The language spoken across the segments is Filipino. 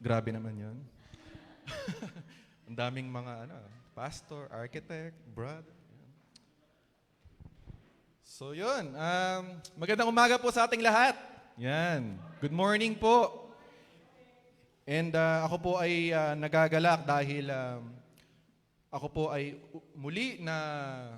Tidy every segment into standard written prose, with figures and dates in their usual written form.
Grabe naman yun. Ang daming mga pastor, architect, brother. So yun, magandang umaga po sa ating lahat. Yan, good morning po. And ako po ay nagagalak dahil ako po ay muli na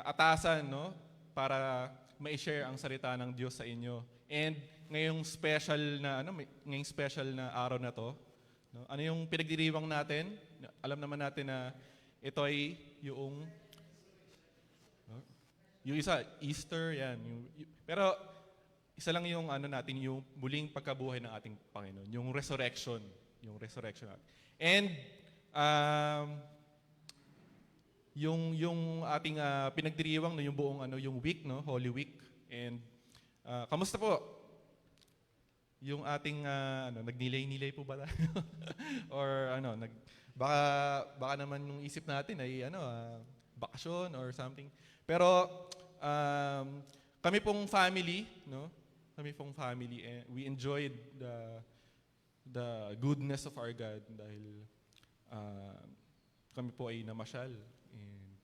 atasan, no, para ma-share ang salita ng Diyos sa inyo. And ngayong special na araw na to, no, ano yung pinagdiriwang natin? Alam naman natin na ito ay yung isa, Easter, yan. Pero isa lang yung natin, yung muling pagkabuhay ng ating Panginoon, yung resurrection natin. And yung ating pinagdiriwang, no, yung buong yung week, no, Holy Week. And kamusta po? Yung ating nagnilay-nilay po ba tayo? Or baka naman yung isip natin ay bakasyon or something. Pero kami pong family, no? Kami pong family, we enjoyed the goodness of our God dahil kami po ay namasyal. And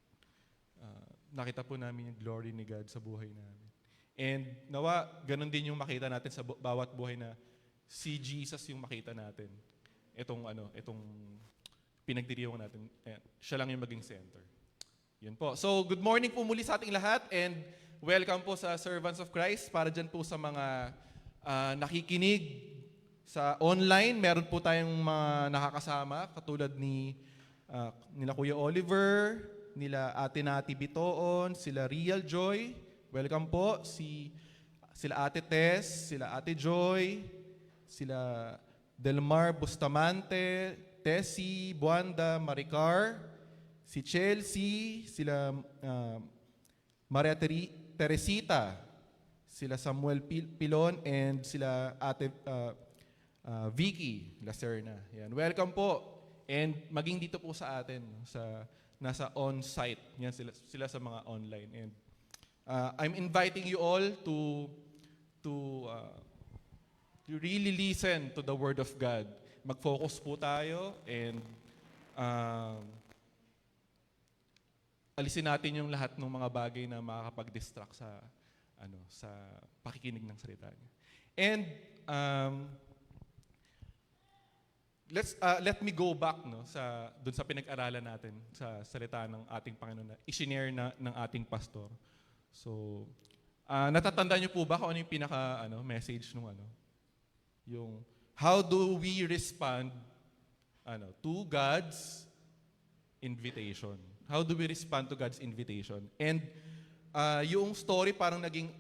nakita po namin yung glory ni God sa buhay namin. And nawa, ganun din yung makita natin sa bawat buhay na si Jesus yung makita natin. Itong pinagdiriwang natin. Siya lang yung maging center. Yun po. So, good morning po muli sa ating lahat and welcome po sa Servants of Christ. Para dyan po sa mga nakikinig sa online, meron po tayong mga nakakasama katulad nila Kuya Oliver, nila Ate Nati Bitoon, sila Real Joy. Welcome po. Sila Ate Tess, sila Ate Joy, sila Delmar Bustamante, Tessie, Buanda, Maricar, si Chelsea, sila Maria Teresita, sila Samuel Pilon, and sila Ate Vicky Lacerna. Yan. Welcome po. And maging dito po sa atin, nasa on-site. Yan sila sa mga online. And I'm inviting you all to really listen to the Word of God. Mag-focus po tayo and alisin natin yung lahat ng mga bagay na makakapag-distract sa pakikinig ng salita niya. And let me go back dun sa pinag-aralan natin sa salita ng ating Panginoon na i-share ng ating pastor. So, natatandaan niyo po ba kung ano yung message nung yung how do we respond to God's invitation? How do we respond to God's invitation? And yung story parang naging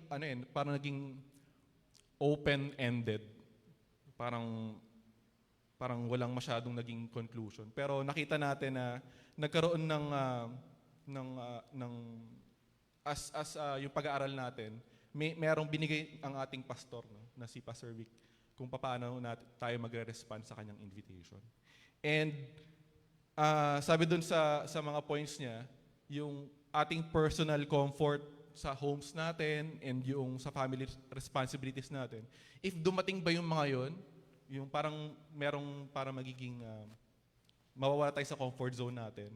open-ended. Parang walang masyadong naging conclusion. Pero nakita natin na nagkaroon yung pag-aaral natin, merong binigay ang ating pastor, no, na si Pastor Vic, kung paano tayo magre-respond sa kanyang invitation. And sabi dun sa mga points niya, yung ating personal comfort sa homes natin and yung sa family responsibilities natin, if dumating ba yung mga yon, yung parang merong magiging mawawala tayo sa comfort zone natin,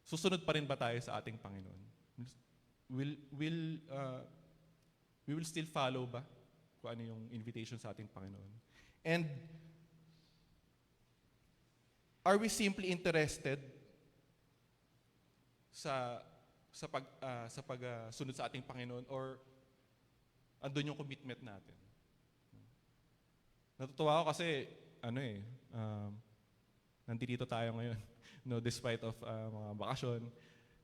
susunod pa rin ba tayo sa ating Panginoon? We will still follow ba kung ano yung invitation sa ating Panginoon? And are we simply interested sa pagsunod sa ating Panginoon or andun yung commitment natin? Natutuwa ako kasi nandito tayo ngayon, no, despite of mga bakasyon,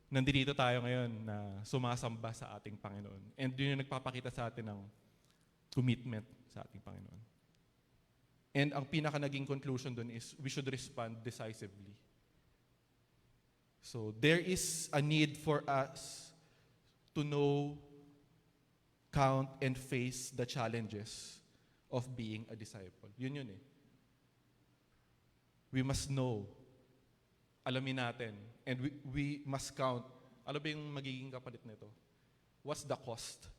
nandito tayo ngayon na sumasamba sa ating Panginoon. And yun yung nagpapakita sa atin ng commitment sa ating Panginoon. And ang pinaka-naging conclusion dun is we should respond decisively. So there is a need for us to know, count, and face the challenges of being a disciple. Yun eh. We must know, alamin natin, and we must count. Ano ba yung magiging kapalit nito? What's the cost?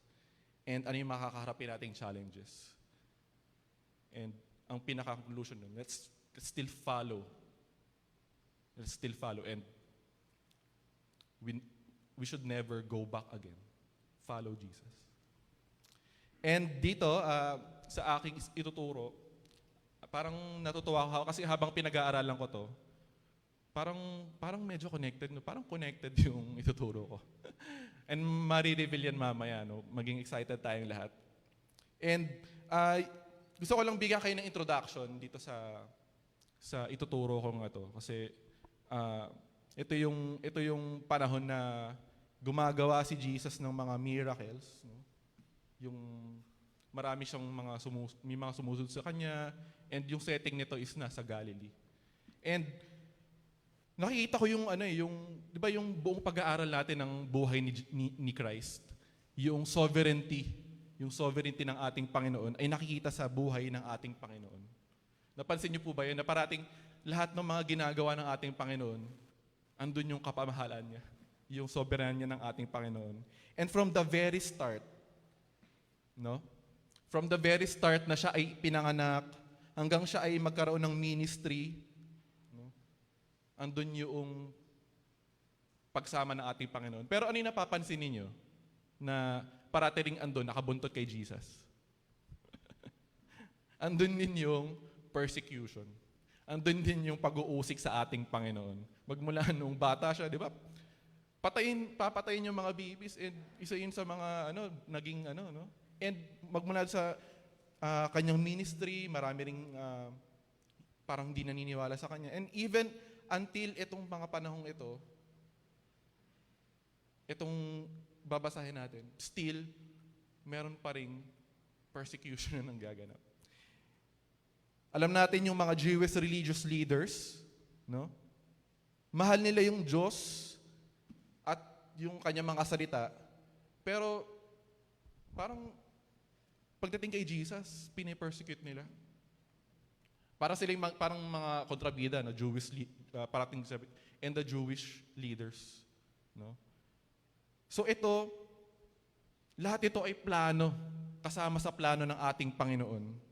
And ano yung makakaharapin nating challenges? And ang pinaka-conclusion nun, let's still follow. Let's still follow. And we should never go back again. Follow Jesus. And dito, sa aking ituturo, parang natutuwa ako kasi habang pinag-aaralan ko to, parang medyo connected, no? Parang connected yung ituturo ko. And marireveal yan mamaya, no? Maging excited tayong lahat. And gusto ko lang bigyan kayo ng introduction dito sa ituturo ko nga to. Kasi ito yung panahon na gumagawa si Jesus ng mga miracles, no? Yung marami siyang may mga sumusunod sa kanya, and yung setting nito is nasa Galilee. And nakikita ko yung di ba yung buong pag-aaral natin ng buhay ni Christ, yung sovereignty ng ating Panginoon ay nakikita sa buhay ng ating Panginoon. Napansin niyo po ba yun na parating lahat ng mga ginagawa ng ating Panginoon, andun yung kapamahalan niya, yung soberanya ng ating Panginoon. And from the very start, no? From the very start na siya ay pinanganak, hanggang siya ay magkaroon ng ministry, no? Andun yung pagsama ng ating Panginoon. Pero ano yung napapansin ninyo? Na parati ring andun, nakabuntot kay Jesus. Andun din yung persecution. Andun din yung pag-uusik sa ating Panginoon. Magmula nung bata siya, di ba? Papatayin yung mga babies, and isa yun sa mga naging no? And magmula sa kanyang ministry, marami ring parang di naniniwala sa kanya. And even until itong mga panahong itong babasahin natin, still, meron pa ring persecution na nanggaganap. Alam natin yung mga Jewish religious leaders, no? Mahal nila yung Diyos at yung kanyang mga salita, pero parang pagdating kay Jesus, pinipersecute nila. Parang mga kontrabida, no? Parating and the Jewish leaders, no? So lahat ito ay plano, kasama sa plano ng ating Panginoon.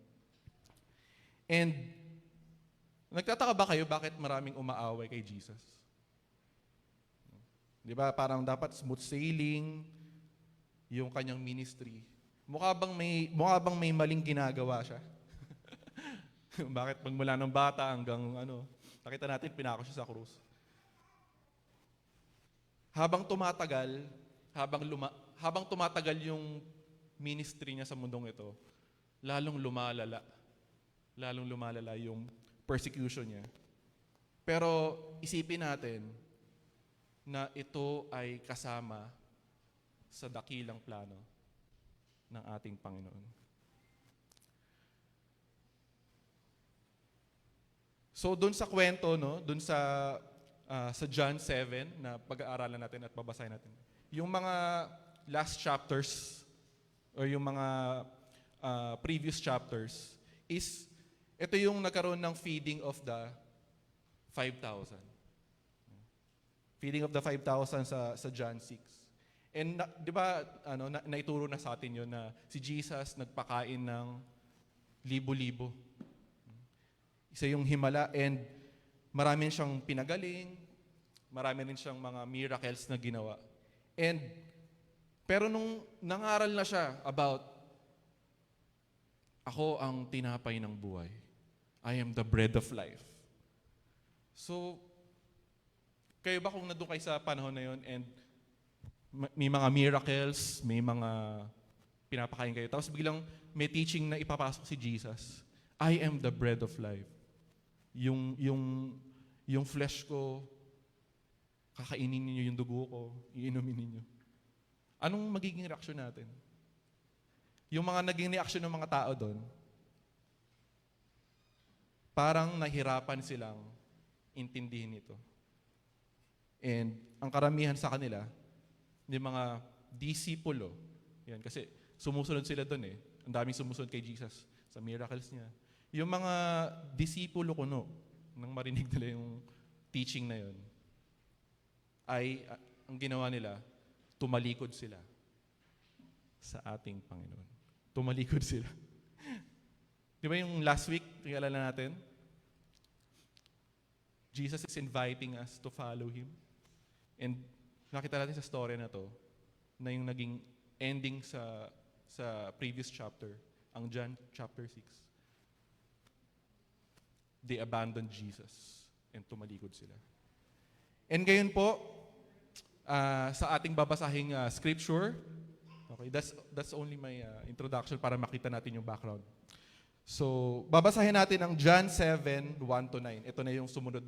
And nagtataka ba kayo bakit maraming umaaway kay Jesus? Di ba, parang dapat smooth sailing yung kanyang ministry. Mukha bang may maling ginagawa siya? Bakit magmula ng bata hanggang nakita natin pinako siya sa krus. Habang tumatagal yung ministry niya sa mundong ito, lalong lumalala yung persecution niya. Pero isipin natin na ito ay kasama sa dakilang plano ng ating Panginoon. So doon sa kwento, no, doon sa John 7 na pag-aaralan natin at babasahin natin. Yung mga last chapters or yung mga previous chapters is ito yung nagkaroon ng feeding of the 5,000. Feeding of the 5,000 sa John 6. And di ba naituro na sa atin yun na si Jesus nagpakain ng libo-libo. Isa yung himala, and marami siyang pinagaling, marami rin siyang mga miracles na ginawa. Pero nung nangaral na siya about, ako ang tinapay ng buhay. I am the bread of life. So, kayo ba kung nandun kayo sa panahon na yun and may mga miracles, may mga pinapakain kayo, tapos biglang may teaching na ipapasok si Jesus, I am the bread of life. Yung flesh ko, kakainin ninyo yung dugo ko, iinumin ninyo. Anong magiging reaksyon natin? Yung mga naging reaksyon ng mga tao doon, parang nahirapan silang intindihin ito. And ang karamihan sa kanila, yung mga disipulo, yan, kasi sumusunod sila doon eh. Ang daming sumusunod kay Jesus sa miracles niya. Yung mga disipulo kuno, nang marinig nila yung teaching na yun, ay ang ginawa nila, tumalikod sila sa ating Panginoon. Tumalikod sila. Di ba yung last week, tingala natin? Jesus is inviting us to follow Him. And nakita natin sa story na to, na yung naging ending sa previous chapter, ang John chapter 6. They abandoned Jesus and tumalikod sila. And ngayon po, sa ating babasahing scripture, okay, that's only my introduction para makita natin yung background. So, babasahin natin ang John 7, 1-9. Ito na yung sumunod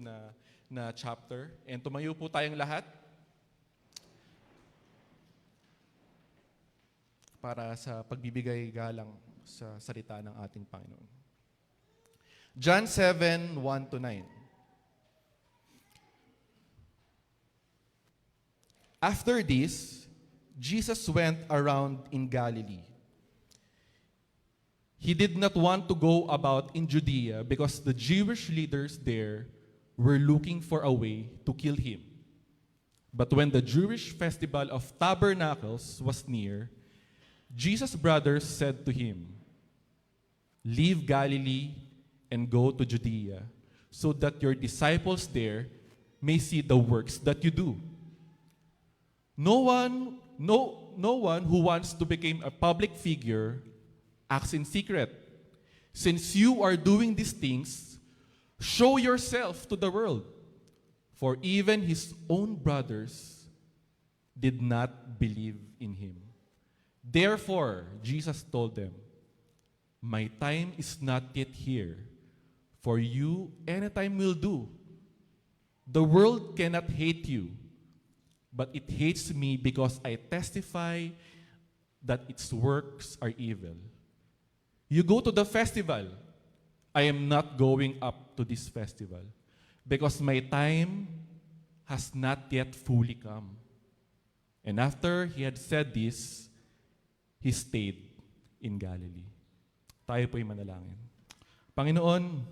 na chapter. And tumayo po tayong lahat para sa pagbibigay galang sa salita ng ating Panginoon. John 7, 1-9. After this, Jesus went around in Galilee. He did not want to go about in Judea because the Jewish leaders there were looking for a way to kill him. But when the Jewish festival of tabernacles was near, Jesus' brothers said to him, "Leave Galilee and go to Judea, so that your disciples there may see the works that you do. No one who wants to become a public figure acts in secret. Since you are doing these things, show yourself to the world." For even his own brothers did not believe in him. Therefore, Jesus told them, "My time is not yet here. For you, anytime will do. The world cannot hate you, but it hates me because I testify that its works are evil. You go to the festival. I am not going up to this festival because my time has not yet fully come." And after he had said this, he stayed in Galilee. Tayo po'y manalangin. Panginoon,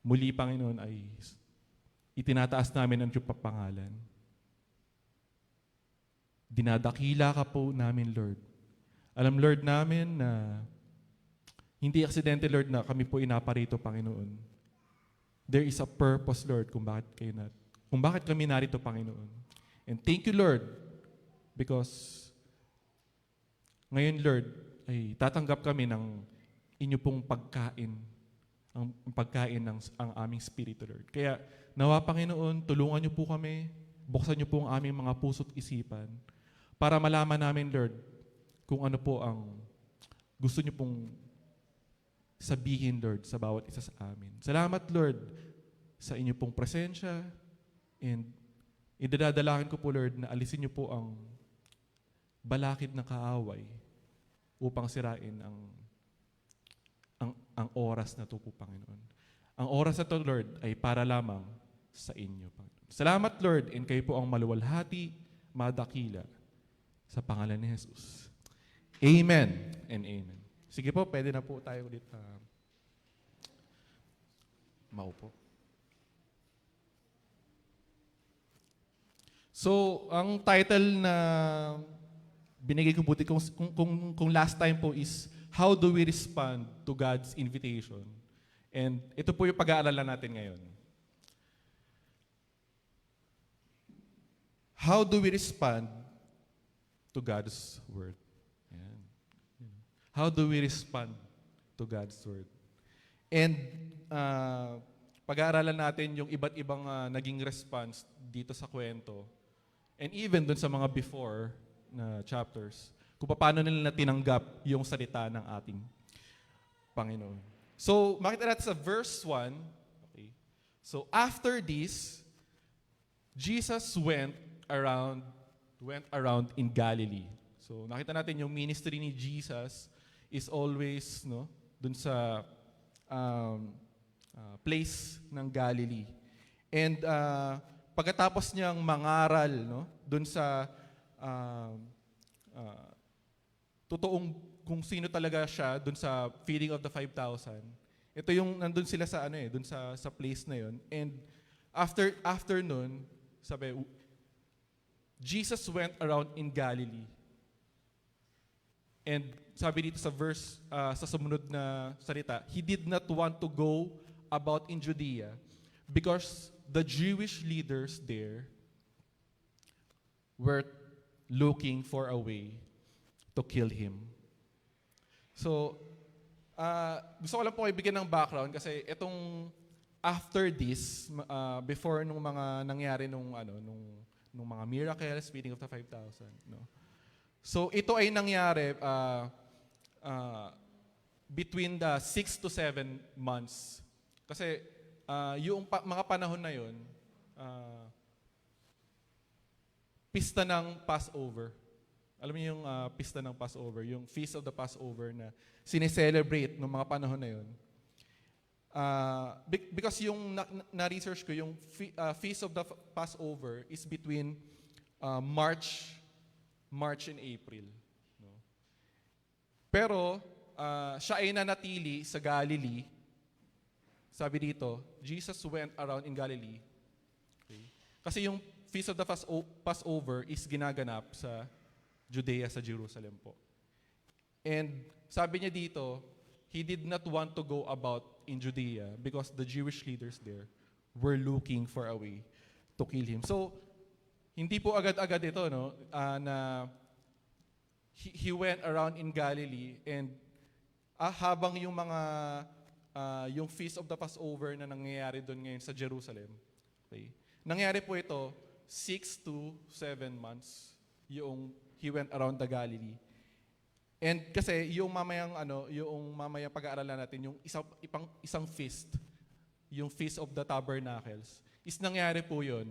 muli Panginoon ay itinataas namin ang iyong papangalan. Dinadakila ka po namin, Lord. Alam, Lord, namin na hindi aksidente, Lord, na kami po inaparito, Panginoon. There is a purpose, Lord, kung bakit kami narito, Panginoon. And thank you, Lord, because ngayon, Lord, ay tatanggap kami ng inyo pong pagkain, ang pagkain ng ang aming spirito, Lord. Kaya, nawa, Panginoon, tulungan niyo po kami, buksan niyo po ang aming mga puso't isipan, para malaman namin, Lord, kung ano po ang gusto niyo pong sabihin, Lord, sa bawat isa sa amin. Salamat, Lord, sa inyo pong presensya, and idadadalakin ko po, Lord, na alisin niyo po ang balakid na kaaway upang sirain ang oras na ito po, Panginoon. Ang oras na ito, Lord, ay para lamang sa inyo, Panginoon. Salamat, Lord, and kayo po ang maluwalhati, madakila, sa pangalan ni Jesus. Amen and amen. Sige po, pwede na po tayo ulit maupo. So, ang title na binigay ko buti kung last time po is How do we respond to God's invitation? And ito po yung pag-aaralan natin ngayon. How do we respond to God's word? Ayan. How do we respond to God's word? And pag-aaralan natin yung iba't ibang naging response dito sa kwento. And even dun sa mga before na chapters, kung paano nila tinanggap yung salita ng ating Panginoon. So, makita natin sa verse 1, okay. So, after this, Jesus went around in Galilee. So, nakita natin yung ministry ni Jesus is always dun sa place ng Galilee. And pagkatapos niyang mangaral dun sa totoong kung sino talaga siya dun sa feeding of the 5,000. Ito yung nandun sila sa dun sa place na yon. And after nun, sabi, Jesus went around in Galilee. And sabi dito sa verse, sa sumunod na salita, he did not want to go about in Judea because the Jewish leaders there were looking for a way to kill him. So, gusto ko lang po kayo bigyan ng background kasi itong after this, before nung mga nangyari nung mga miracles, feeding of the 5,000, no? So, ito ay nangyari between the 6 to 7 months. Kasi yung mga panahon na yun, pista ng Passover. Alam niyo yung pista ng Passover, yung Feast of the Passover na sineselebrate ng mga panahon na yun. Because yung na-research ko, yung Feast of the Passover is between March and April. No? Pero siya ay nanatili sa Galilee. Sabi dito, Jesus went around in Galilee. Okay? Kasi yung Feast of the Passover is ginaganap sa Judea, sa Jerusalem po. And sabi niya dito, he did not want to go about in Judea because the Jewish leaders there were looking for a way to kill him. So, hindi po agad-agad ito, no, na he went around in Galilee and habang yung mga yung Feast of the Passover na nangyayari doon ngayon sa Jerusalem, okay, nangyari po ito 6 to 7 months yung he went around the Galilee. And kasi yung mamayang pag-aaralan natin, yung isang feast, yung Feast of the Tabernacles, is nangyari po yun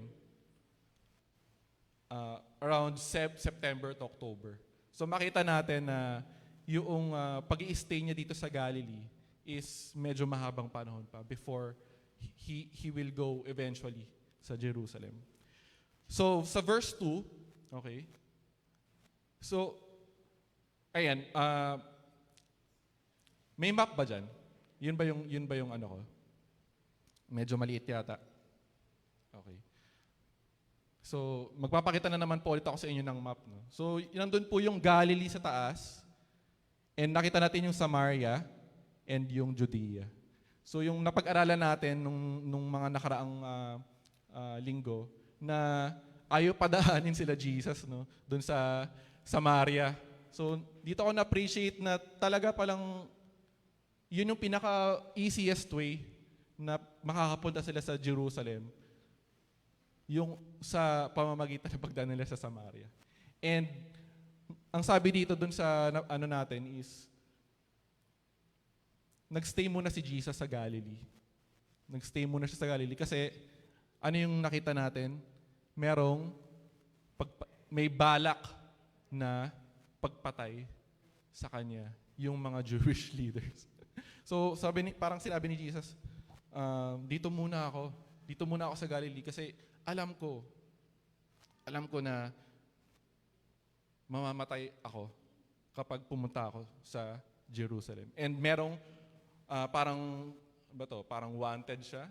around September to October. So makita natin na yung pag-i-stay niya dito sa Galilee is medyo mahabang panahon pa before he will go eventually sa Jerusalem. So sa verse 2, okay, so ayan, may map ba dyan? Yun ba yung ano ko? Medyo maliit yata. Okay. So, magpapakita na naman po ulit ako sa inyo ng map. No? So, nandun po yung Galilee sa taas. And nakita natin yung Samaria and yung Judea. So, yung napag-aralan natin nung mga nakaraang linggo, na ayaw padaanin sila Jesus, no? Doon sa Samaria. So, dito ako na-appreciate na talaga palang yun yung pinaka-easiest way na makakapunta sila sa Jerusalem, yung sa pamamagitan ng pagdaan nila sa Samaria. And ang sabi dito dun sa natin is, nagstay muna si Jesus sa Galilee. Nagstay muna siya sa Galilee kasi ano yung nakita natin? May balak na pagpatay sa kanya yung mga Jewish leaders. So parang sinabi ni Jesus, dito muna ako sa Galilee kasi alam ko na mamamatay ako kapag pumunta ako sa Jerusalem. And merong parang wanted siya.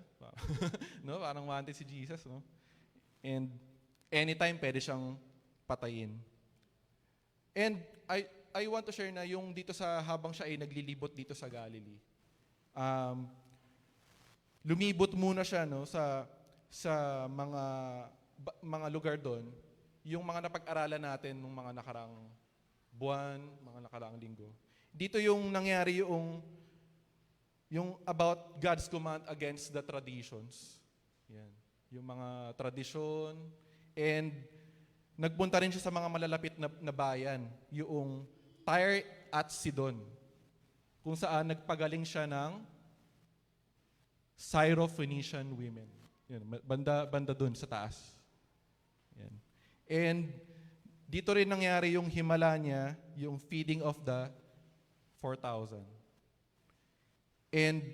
No? Parang wanted si Jesus, no? And anytime pwede siyang patayin. And I want to share na yung dito habang siya ay naglilibot dito sa Galilee. Lumibot muna siya, no, sa mga lugar doon, yung mga napag-aralan natin nung mga nakarang buwan, mga nakarang linggo. Dito yung nangyari yung about God's command against the traditions. Yan. Yung mga tradisyon. And nagpunta rin siya sa mga malalapit na bayan, yung Tyre at Sidon, kung saan nagpagaling siya ng Syrophoenician women. Yan, banda dun sa taas. Yan. And dito rin nangyari yung himala niya, yung feeding of the 4,000. And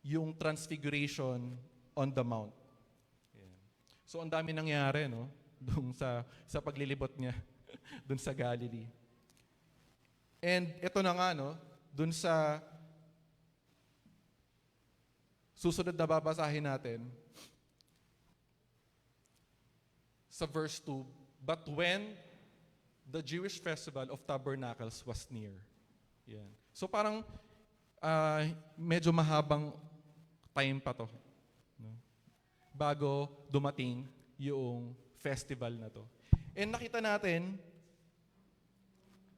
yung transfiguration on the mount. Yan. So ang dami nangyari, no? Doon sa paglilibot niya doon sa Galilee. And ito na nga, no? Doon sa susunod na babasahin natin, sa verse 2, but when the Jewish festival of Tabernacles was near. Yan. So parang medyo mahabang time pa to, no? Bago dumating yung festival na to. And nakita natin,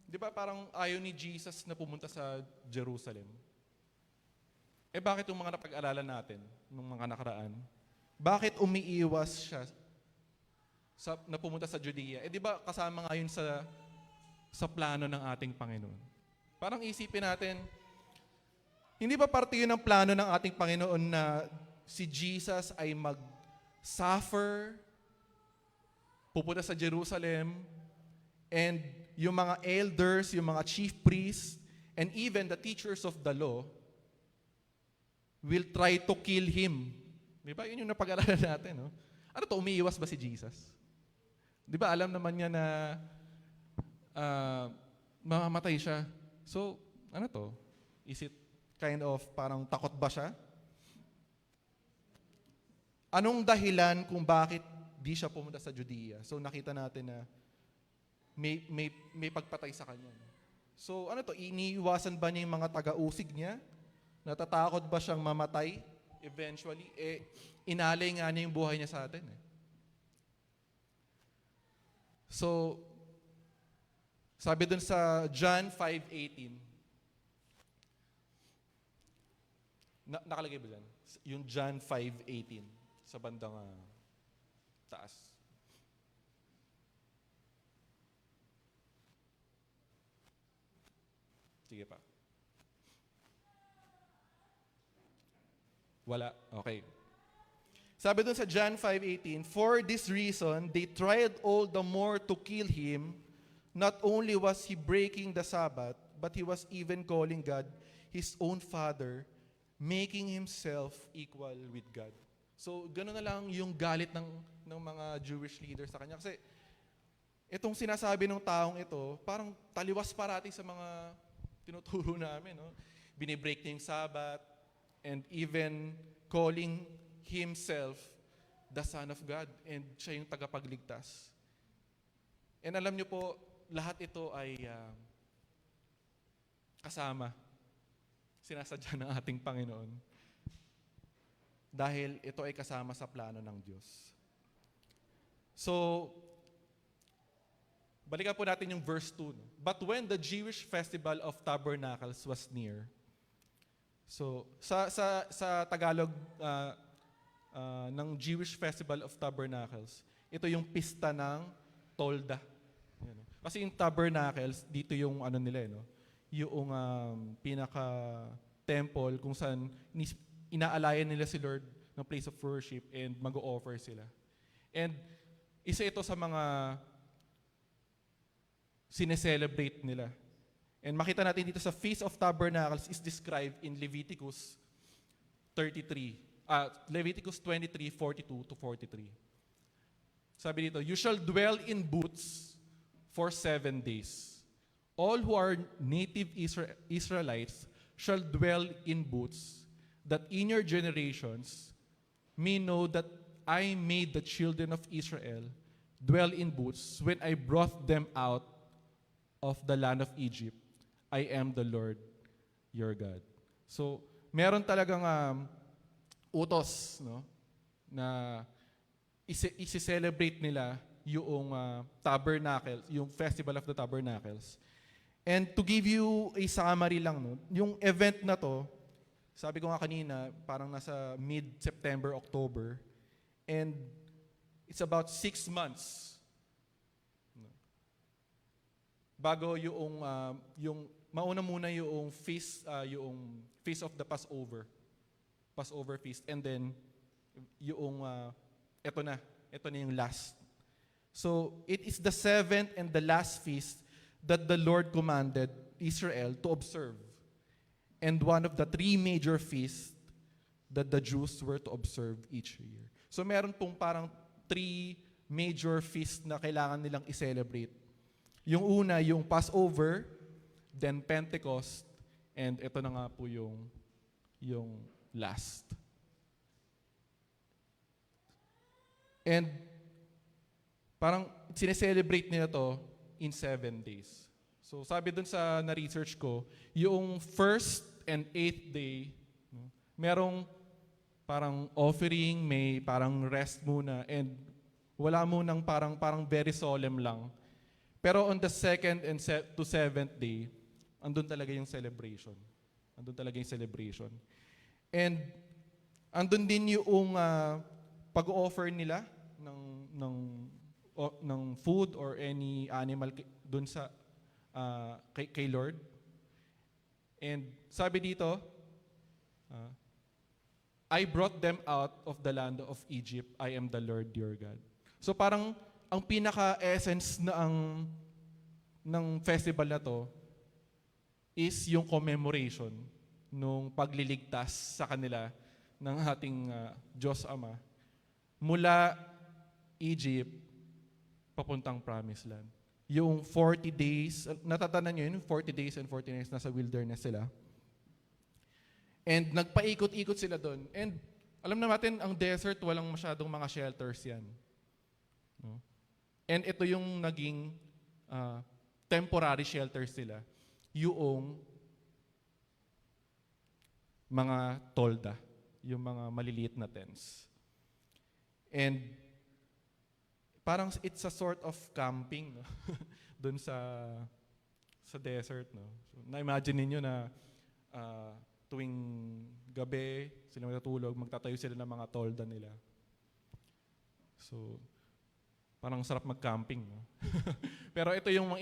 di ba parang ayaw ni Jesus na pumunta sa Jerusalem? Bakit yung mga napag-alalan natin nung mga nakaraan? Bakit umiiwas siya na pumunta sa Judea? Di ba kasama nga yun sa plano ng ating Panginoon? Parang isipin natin, hindi ba parte yun ng plano ng ating Panginoon na si Jesus ay mag-suffer, pupunta sa Jerusalem, and yung mga elders, yung mga chief priests, and even the teachers of the law will try to kill him. Di ba? Yun yung napag-aralan natin. No? Ano to, umiiwas ba si Jesus? Di ba alam naman niya na mamamatay siya? So, ano to? Is it kind of parang takot ba siya? Anong dahilan kung bakit di siya pumunta sa Judea? So, nakita natin na may pagpatay sa kanya. So, ano to? Iniiwasan ba niya yung mga taga-usig niya? Natatakot ba siyang mamatay eventually? Inalay nga niya yung buhay niya sa atin. So, sabi dun sa John 5:18, nakalagay ba dyan? Yung John 5:18 sa bandang taas. Sige pa. Wala. Okay. Sabi dun sa John 5:18, "For this reason, they tried all the more to kill him. Not only was he breaking the Sabbath, but he was even calling God his own Father, making himself equal with God." So, gano'n na lang yung galit ng mga Jewish leaders sa kanya. Kasi, itong sinasabi ng taong ito, parang taliwas parati sa mga tinuturo namin. No? Binibreak niya yung Sabbath, and even calling himself the Son of God, and siya yung tagapagligtas. And alam niyo po, lahat ito ay kasama, sinasadya ng ating Panginoon. Dahil ito ay kasama sa plano ng Diyos. So, balikan po natin yung verse 2. No? "But when the Jewish festival of Tabernacles was near," so, sa Tagalog ng Jewish Festival of Tabernacles, ito yung pista ng Tolda. Yan, no? Kasi yung Tabernacles, dito yung ano nila, no? Yung pinaka-temple kung saan inaalayan nila si Lord ng place of worship and mag-o-offer sila. And isa ito sa mga sineselebrate nila. And makita natin dito sa Feast of Tabernacles is described in Leviticus 23:42-43. Sabi dito, "You shall dwell in booths for 7 days. All who are native Israelites shall dwell in booths, that in your generations may know that I made the children of Israel dwell in booths when I brought them out of the land of Egypt. I am the Lord your God." So, meron talagang utos, no, na isi-celebrate nila yung tabernacle, yung Festival of the Tabernacles. And to give you a summary lang, no, yung event na to, sabi ko nga kanina, parang nasa mid-September, October, and it's about 6 months. Bago yung mauna muna yung feast of the Passover feast, and then yung ito na yung last. So it is the 7th and the last feast that the Lord commanded Israel to observe, and one of the 3 major feasts that the Jews were to observe each year. So meron pong parang 3 major feasts na kailangan nilang i-celebrate. Yung una, yung Passover, then Pentecost, and ito na nga po yung last. And parang sineselebrate nila to in 7 days. So sabi dun sa na-research ko, yung first and 8th day, no, merong parang offering, may parang rest muna, and wala munang parang very solemn lang. Pero on the second and to 7th day, andun talaga yung celebration. Andun talaga yung celebration. And andun din yung pag-offer nila ng food or any animal dun sa kay Lord. And sabi dito, I brought them out of the land of Egypt. I am the Lord your God. So parang ang pinaka-essence ng festival na to is yung commemoration nung pagliligtas sa kanila ng ating Diyos Ama mula Egypt papuntang Promised Land. Yung 40 days, natatandaan nyo yun, 40 days and 40 nights nasa wilderness sila. And nagpaikot-ikot sila doon. And alam na natin, ang desert, walang masyadong mga shelters yan. No? And ito yung naging temporary shelters nila. Yung mga tolda, yung mga maliliit na tents. And parang it's a sort of camping, no? Doon sa desert, no? So, na-imagine niyo na tuwing gabi, sila matutulog, magtatayo sila ng mga tolda nila. So, parang sarap mag-camping, no? Pero ito yung mga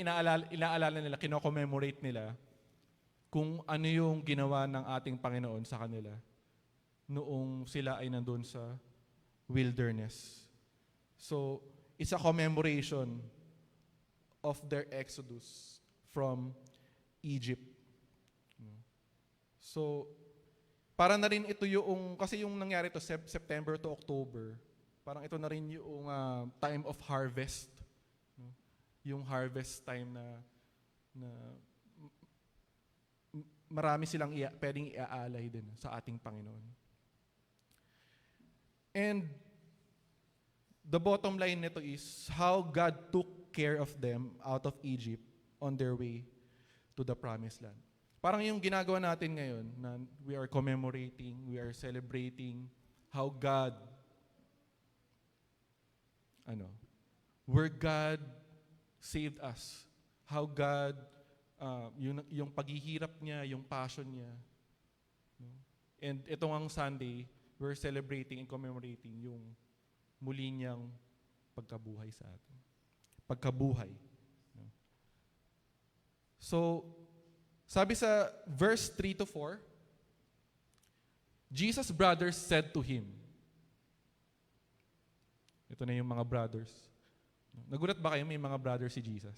inaalala nila, kino-commemorate nila kung ano yung ginawa ng ating Panginoon sa kanila noong sila ay nandun sa wilderness. So, it's a commemoration of their exodus from Egypt. So, para na rin ito yung, kasi yung nangyari to September to October, parang ito na rin yung time of harvest. No? Yung harvest time na marami silang pwedeng iaalay din sa ating Panginoon. And the bottom line nito is how God took care of them out of Egypt on their way to the Promised Land. Parang yung ginagawa natin ngayon na we are commemorating, we are celebrating how God, where God saved us. How God, yung paghihirap niya, yung passion niya. And itong ang Sunday, we're celebrating and commemorating yung muli niyang pagkabuhay sa atin. Pagkabuhay. So, sabi sa verse 3 to 4, Jesus' brothers said to him, ito na yung mga brothers. Nagulat ba kayo may mga brothers si Jesus?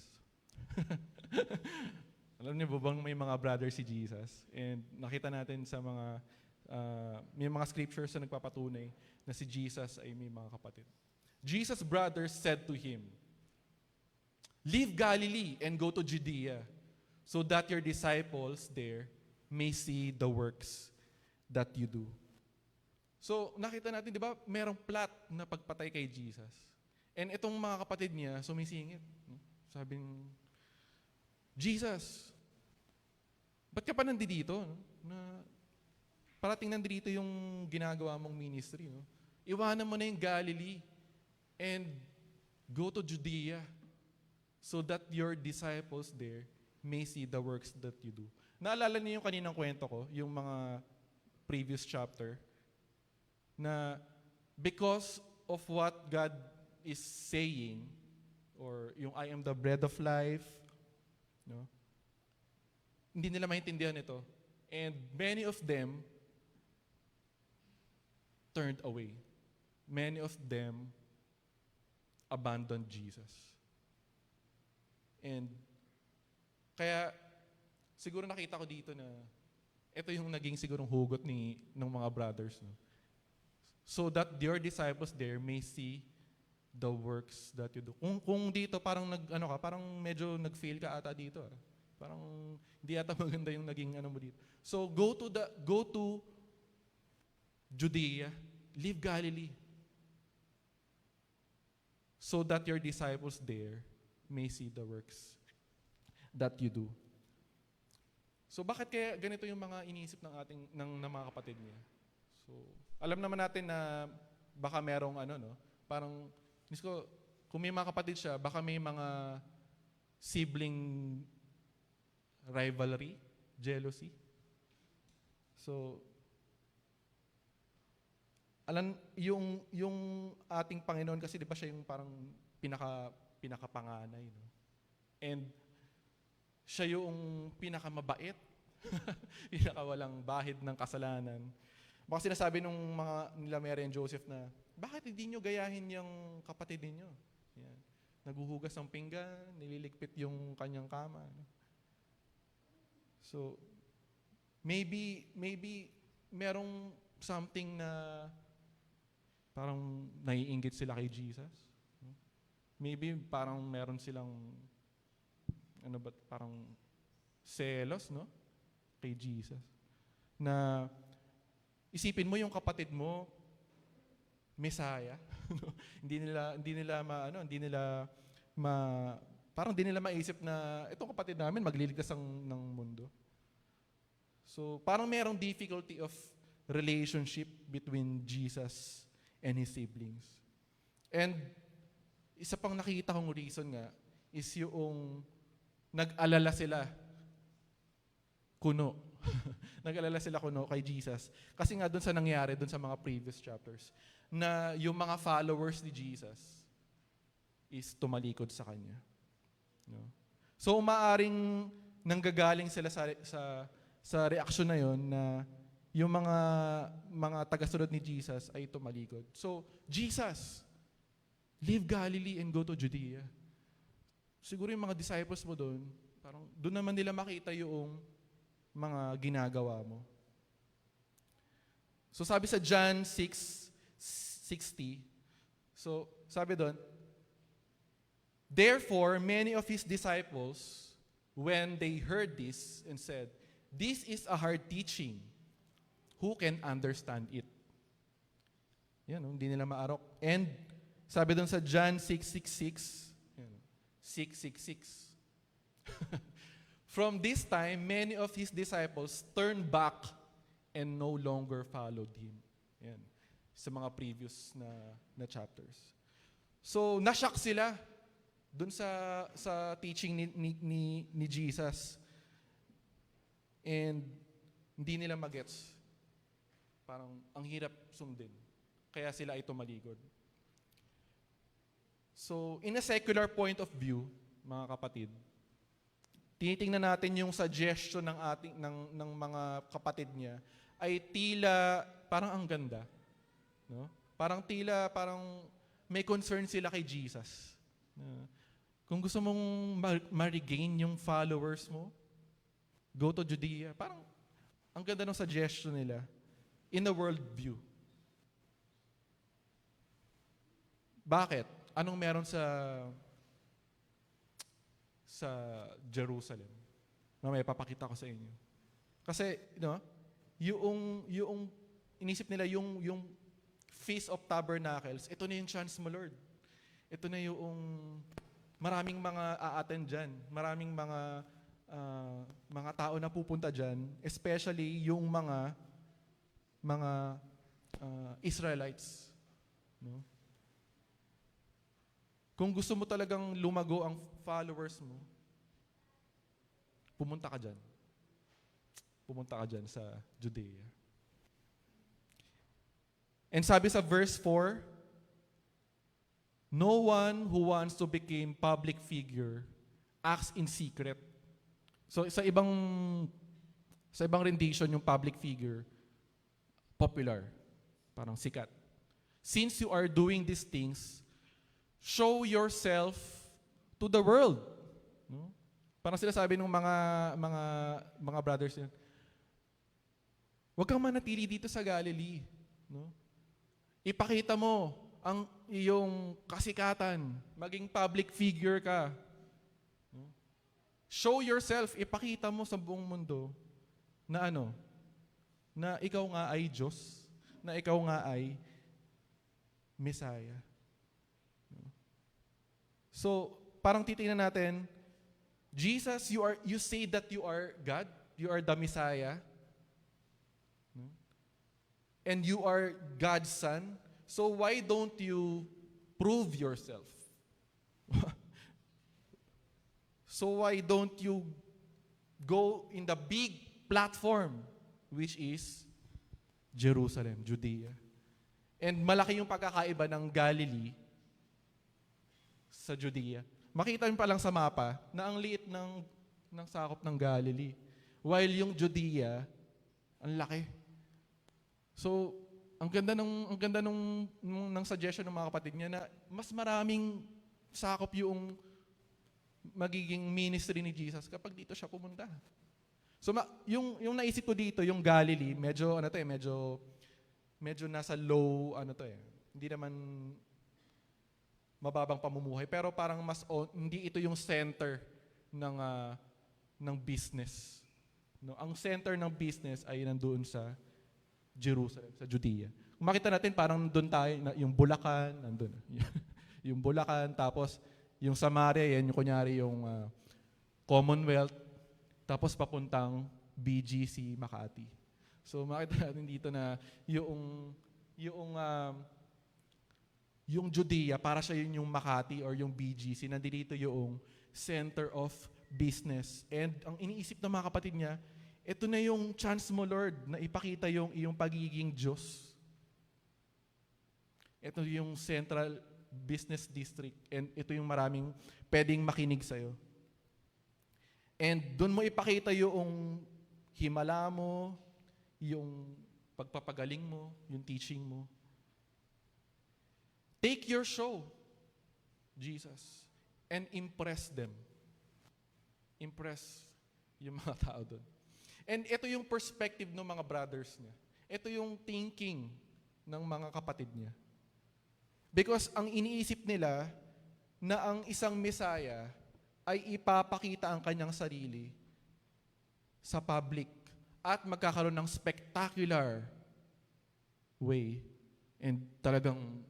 Alam niyo ba bang may mga brothers si Jesus? And nakita natin sa mga, may mga scriptures na nagpapatunay na si Jesus ay may mga kapatid. Jesus' brothers said to him, leave Galilee and go to Judea, so that your disciples there may see the works that you do. So, nakita natin, di ba, merong plot na pagpatay kay Jesus. And itong mga kapatid niya, sumisingit. Sabi Jesus, ba't ka pa nandito? Na parating nandito yung ginagawa mong ministry. No? Iwanan mo na yung Galilee and go to Judea so that your disciples there may see the works that you do. Naalala niyo yung kaninang kwento ko, yung mga previous chapter, na because of what God is saying, or yung I am the bread of life, no? Hindi nila maintindihan ito. And many of them turned away. Many of them abandoned Jesus. And kaya siguro nakita ko dito na ito yung naging sigurong hugot ng mga brothers, no? So that your disciples there may see the works that you do. Kung dito parang parang medyo nag-fail ka ata dito. Parang hindi ata maganda yung naging mo dito. So go to Judea, leave Galilee. So that your disciples there may see the works that you do. So bakit kaya ganito yung mga iniisip ng mga kapatid niya? So alam naman natin na baka merong parang kung may mga kapatid siya, baka may mga sibling rivalry, jealousy. So yung ating Panginoon kasi 'di ba siya yung parang pinakapanganay, no? And siya yung pinakamabait, pinakawalang bahid ng kasalanan. Baka sinasabi nung mga nila Mary and Joseph na, bakit hindi nyo gayahin yung kapatid ninyo? Yan. Naguhugas ng pinggan, nililigpit yung kanyang kama. No? So, maybe merong something na parang naiinggit sila kay Jesus. No? Maybe parang meron silang parang selos, no? Kay Jesus. Na isipin mo yung kapatid mo, Messiah. hindi nila maisip na itong kapatid namin magliligtas ng mundo. So, parang merong difficulty of relationship between Jesus and his siblings. And isa pang nakita kong reason nga is yung nag-alala sila kuno. Nag-alala sila kuno kay Jesus. Kasi nga doon sa nangyari, doon sa mga previous chapters, na yung mga followers ni Jesus is tumalikod sa Kanya. No? So, maaring nanggagaling sila sa reaksyon na yon na yung mga tagasunod ni Jesus ay tumalikod. So, Jesus, leave Galilee and go to Judea. Siguro yung mga disciples mo doon, parang doon naman nila makita yung mga ginagawa mo. So sabi sa John 6:60, so sabi doon, therefore many of his disciples, when they heard this and said, this is a hard teaching, who can understand it? Yan, hindi nila maarok. And sabi doon sa John 6:66, 666. From this time, many of his disciples turned back and no longer followed him. Yan. Sa mga previous na chapters. So, nashock sila dun sa teaching ni Jesus. And hindi nila magets. Parang ang hirap sundin. Kaya sila ay tumalikod. So, in a secular point of view, mga kapatid, tinitingnan natin yung suggestion ng mga kapatid niya ay tila parang ang ganda, no? Parang may concern sila kay Jesus. Kung gusto mong ma-regain yung followers mo, go to Judea. Parang ang ganda ng suggestion nila in a world view. Bakit? Anong meron sa Jerusalem? Mamaya papakita ko sa inyo. Kasi, yung inisip nila yung Feast of Tabernacles, ito na yung chance mo, Lord. Ito na yung maraming mga a-attend dyan. Maraming mga tao na pupunta dyan, especially yung mga Israelites. No? Kung gusto mo talagang lumago ang followers mo, pumunta ka dyan. Pumunta ka dyan sa Judea. And sabi sa verse 4, no one who wants to become public figure acts in secret. So sa ibang rendition, yung public figure, popular, parang sikat. Since you are doing these things, show yourself to the world. No? Parang sila sabi ng mga brothers yan, huwag kang manatili dito sa Galilee. No? Ipakita mo ang iyong kasikatan, maging public figure ka. No? Show yourself, ipakita mo sa buong mundo na na ikaw nga ay Diyos, na ikaw nga ay Messiah. So, parang titingnan natin, Jesus, you say that you are God, you are the Messiah, no? And you are God's Son. So why don't you prove yourself? So why don't you go in the big platform, which is Jerusalem, Judea? And malaki yung pagkakaiba ng Galilee sa Judea. Makita mo pa lang sa mapa na ang liit ng sakop ng Galilee. While yung Judea, ang laki. So, ang ganda ng suggestion ng mga kapatid niya na mas maraming sakop yung magiging ministry ni Jesus kapag dito siya pumunta. So yung naisip ko dito, yung Galilee, medyo nasa low Hindi naman mababang pamumuhay, pero parang hindi ito yung center ng business. No, ang center ng business ay nandoon sa Jerusalem, sa Judea. Kung makita natin, parang doon tayo, yung Bulacan, nandun. Yung Bulacan, tapos yung Samaria, yan yung kunyari yung Commonwealth, tapos papuntang BGC Makati. So makita natin dito na yung Judea, para siya yung Makati or yung BGC, nandito yung center of business. And ang iniisip ng mga kapatid niya, ito na yung chance mo, Lord, na ipakita yung iyong pagiging Diyos. Ito yung central business district, and ito yung maraming pwedeng makinig sa'yo. And doon mo ipakita yung himala mo, yung pagpapagaling mo, yung teaching mo. Take your show, Jesus, and impress them. Impress yung mga tao doon. And ito yung perspective ng mga brothers niya. Ito yung thinking ng mga kapatid niya. Because ang iniisip nila na ang isang Messiah ay ipapakita ang kanyang sarili sa public at magkakaroon ng spectacular way. And talagang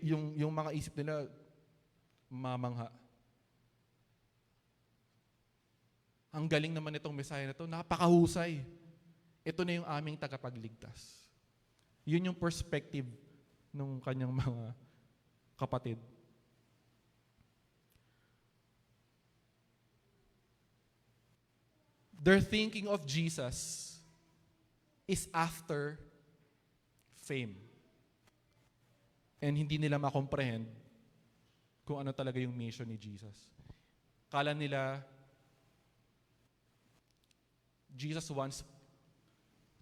yung mga isip nila mamangha. Ang galing naman itong Messiah na ito, napakahusay. Ito na yung aming tagapagligtas. Yun yung perspective ng kanyang mga kapatid. Their thinking of Jesus is after fame. And hindi nila makomprehend kung ano talaga yung mission ni Jesus. Kala nila, Jesus wants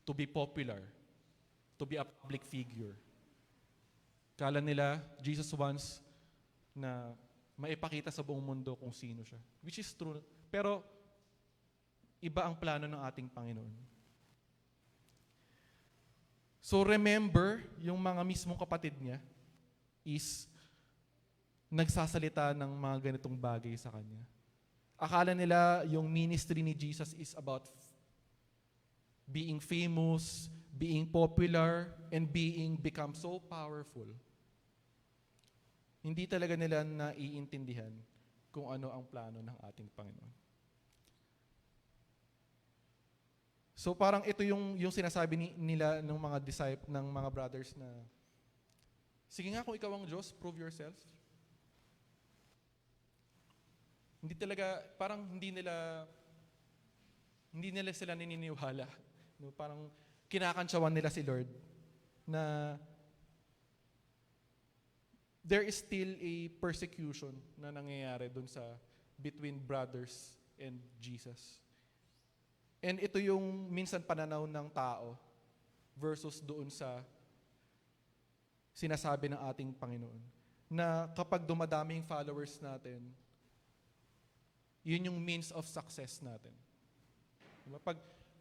to be popular, to be a public figure. Kala nila, Jesus wants na maipakita sa buong mundo kung sino siya. Which is true. Pero, iba ang plano ng ating Panginoon. So remember, yung mga mismong kapatid niya is nagsasalita ng mga ganitong bagay sa kanya. Akala nila yung ministry ni Jesus is about being famous, being popular, and become so powerful. Hindi talaga nila naiintindihan kung ano ang plano ng ating Panginoon. So parang ito yung sinasabi nila ng mga disciples, ng mga brothers na, sige nga, kung ikaw ang Diyos, prove yourself. Hindi talaga, parang hindi nila sila nininiwala. No, parang kinakantsawan nila si Lord na there is still a persecution na nangyayari dun sa between brothers and Jesus. And ito yung minsan pananaw ng tao versus doon sa sinasabi ng ating Panginoon. Na kapag dumadami yung followers natin, yun yung means of success natin. Diba?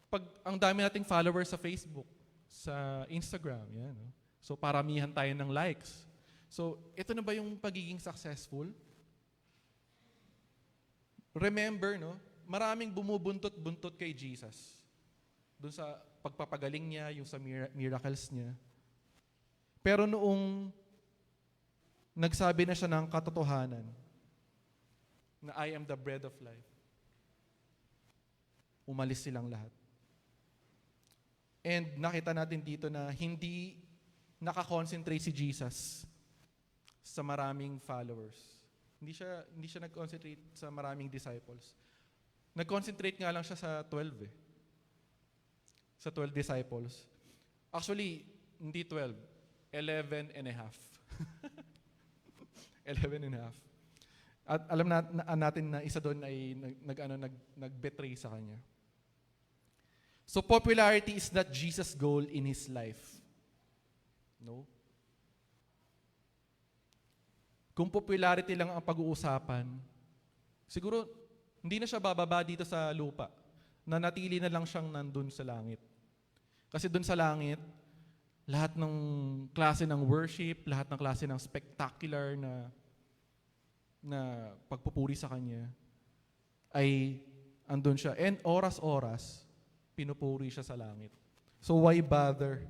Pag ang dami nating followers sa Facebook, sa Instagram, yan. No? So paramihan tayo ng likes. So ito na ba yung pagiging successful? Remember, no? Maraming bumubuntot-buntot kay Jesus. Doon sa pagpapagaling niya, yung sa miracles niya. Pero noong nagsabi na siya ng katotohanan na I am the bread of life, umalis silang lahat. And nakita natin dito na hindi nakakonsentrate si Jesus sa maraming followers. Hindi siya nag-concentrate sa maraming disciples. Nag-concentrate nga lang siya sa 12 eh. Sa 12 disciples. Actually, hindi 12. 11 and a half. 11 and a half. At alam natin na isa doon ay nag-betray sa kanya. So popularity is not Jesus' goal in his life. No? Kung popularity lang ang pag-uusapan, siguro hindi na siya bababa dito sa lupa. Nanatili na lang siyang nandun sa langit. Kasi dun sa langit, lahat ng klase ng worship, lahat ng klase ng spectacular na pagpupuri sa Kanya, ay andun siya. And oras-oras, pinupuri siya sa langit. So why bother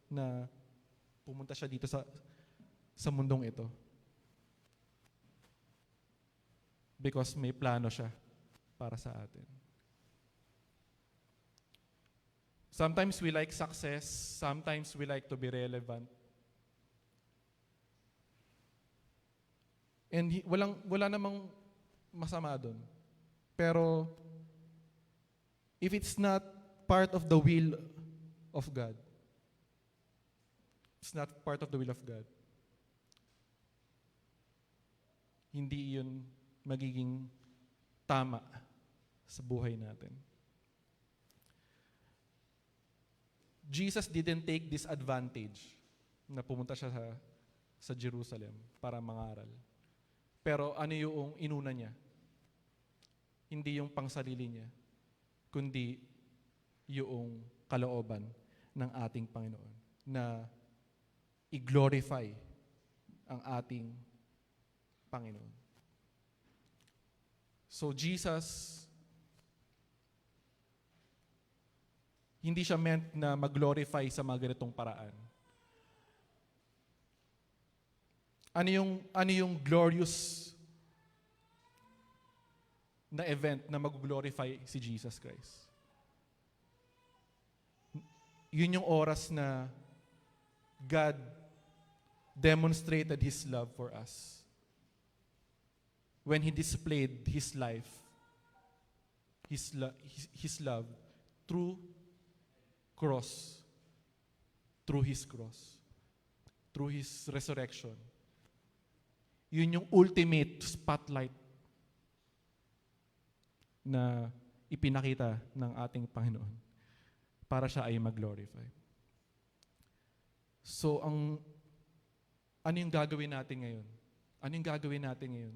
na pumunta siya dito sa mundong ito? Because may plano siya para sa atin. Sometimes we like success, sometimes we like to be relevant. And wala namang masama doon. Pero if it's not part of the will of God, it's not part of the will of God, hindi yun magiging tama sa buhay natin. Jesus didn't take this advantage na pumunta siya sa Jerusalem para mangaral. Pero ano yung inuna niya? Hindi yung pangsarili niya, kundi yung kalooban ng ating Panginoon na i-glorify ang ating Panginoon. So Jesus, hindi siya meant na mag-glorify sa mga ganitong paraan. Ano yung glorious na event na mag-glorify si Jesus Christ? Yun yung oras na God demonstrated His love for us. When He displayed His life, His love through cross, through His cross, through His resurrection. Yun yung ultimate spotlight na ipinakita ng ating Panginoon para siya ay mag-glorify. So, ano yung gagawin natin ngayon? Ano yung gagawin natin ngayon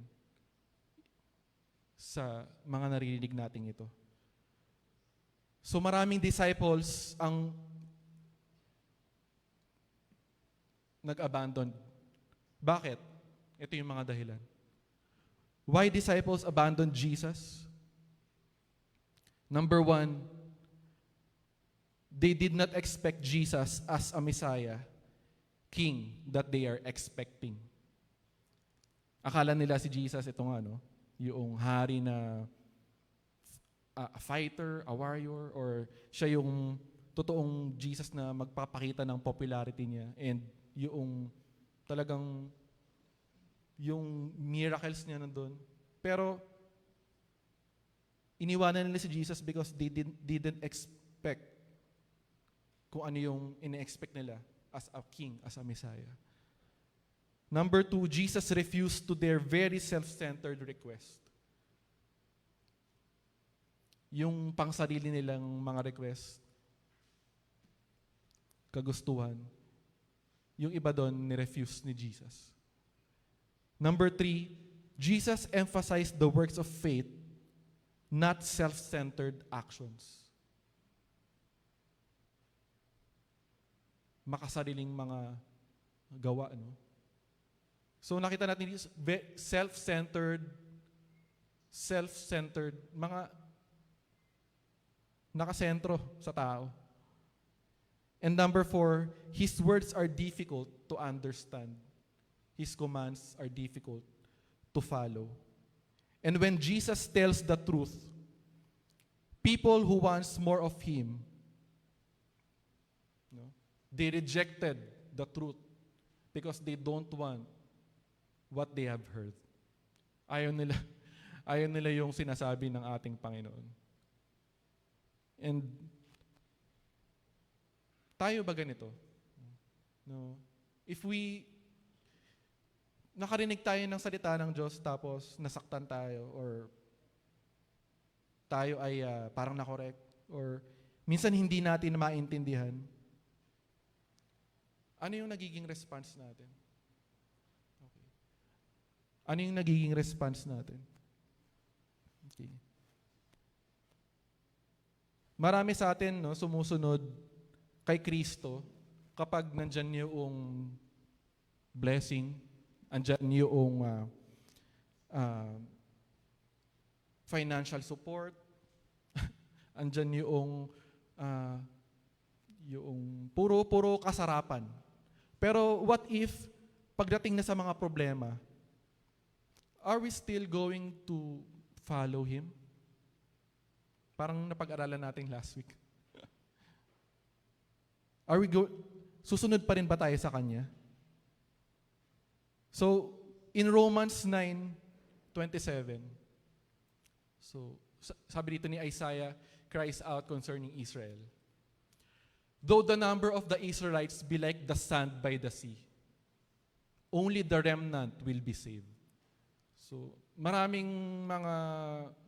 sa mga naririnig natin ito? So maraming disciples ang nag-abandon. Bakit? Ito yung mga dahilan. Why disciples abandoned Jesus? Number one, they did not expect Jesus as a Messiah, King that they are expecting. Akala nila si Jesus itong yung hari na a fighter, a warrior, or siya yung totoong Jesus na magpapakita ng popularity niya and yung talagang yung miracles niya nandun. Pero iniwanan nila si Jesus because they didn't expect kung ano yung ine-expect nila as a king, as a Messiah. Number two, Jesus refused to their very self-centered request. Yung pangsarili nilang mga request, kagustuhan, yung iba doon ni-refuse ni Jesus. Number three, Jesus emphasized the works of faith, not self-centered actions. Makasariling mga gawa, no? So nakita natin self-centered, mga nakasentro sa tao. And number four, His words are difficult to understand. His commands are difficult to follow. And when Jesus tells the truth, people who wants more of Him, no, they rejected the truth because they don't want what they have heard. Ayaw nila, ayaw nila yung sinasabi ng ating Panginoon. And tayo ba ganito? No. If we nakarinig tayo ng salita ng Diyos tapos nasaktan tayo or tayo ay parang nakorek or minsan hindi natin maintindihan, ano yung nagiging response natin? Okay. Ano yung nagiging response natin? Okay. Marami sa atin no, sumusunod kay Kristo kapag nandyan yung blessing, andyan yung financial support, andyan yung puro kasarapan. Pero what if, pagdating na sa mga problema, are we still going to follow Him? Parang napag-aralan natin last week. Susunod pa rin ba tayo sa Kanya? So, in Romans 9:27, so, sabi dito ni Isaiah, cries out concerning Israel. Though the number of the Israelites be like the sand by the sea, only the remnant will be saved. So, maraming mga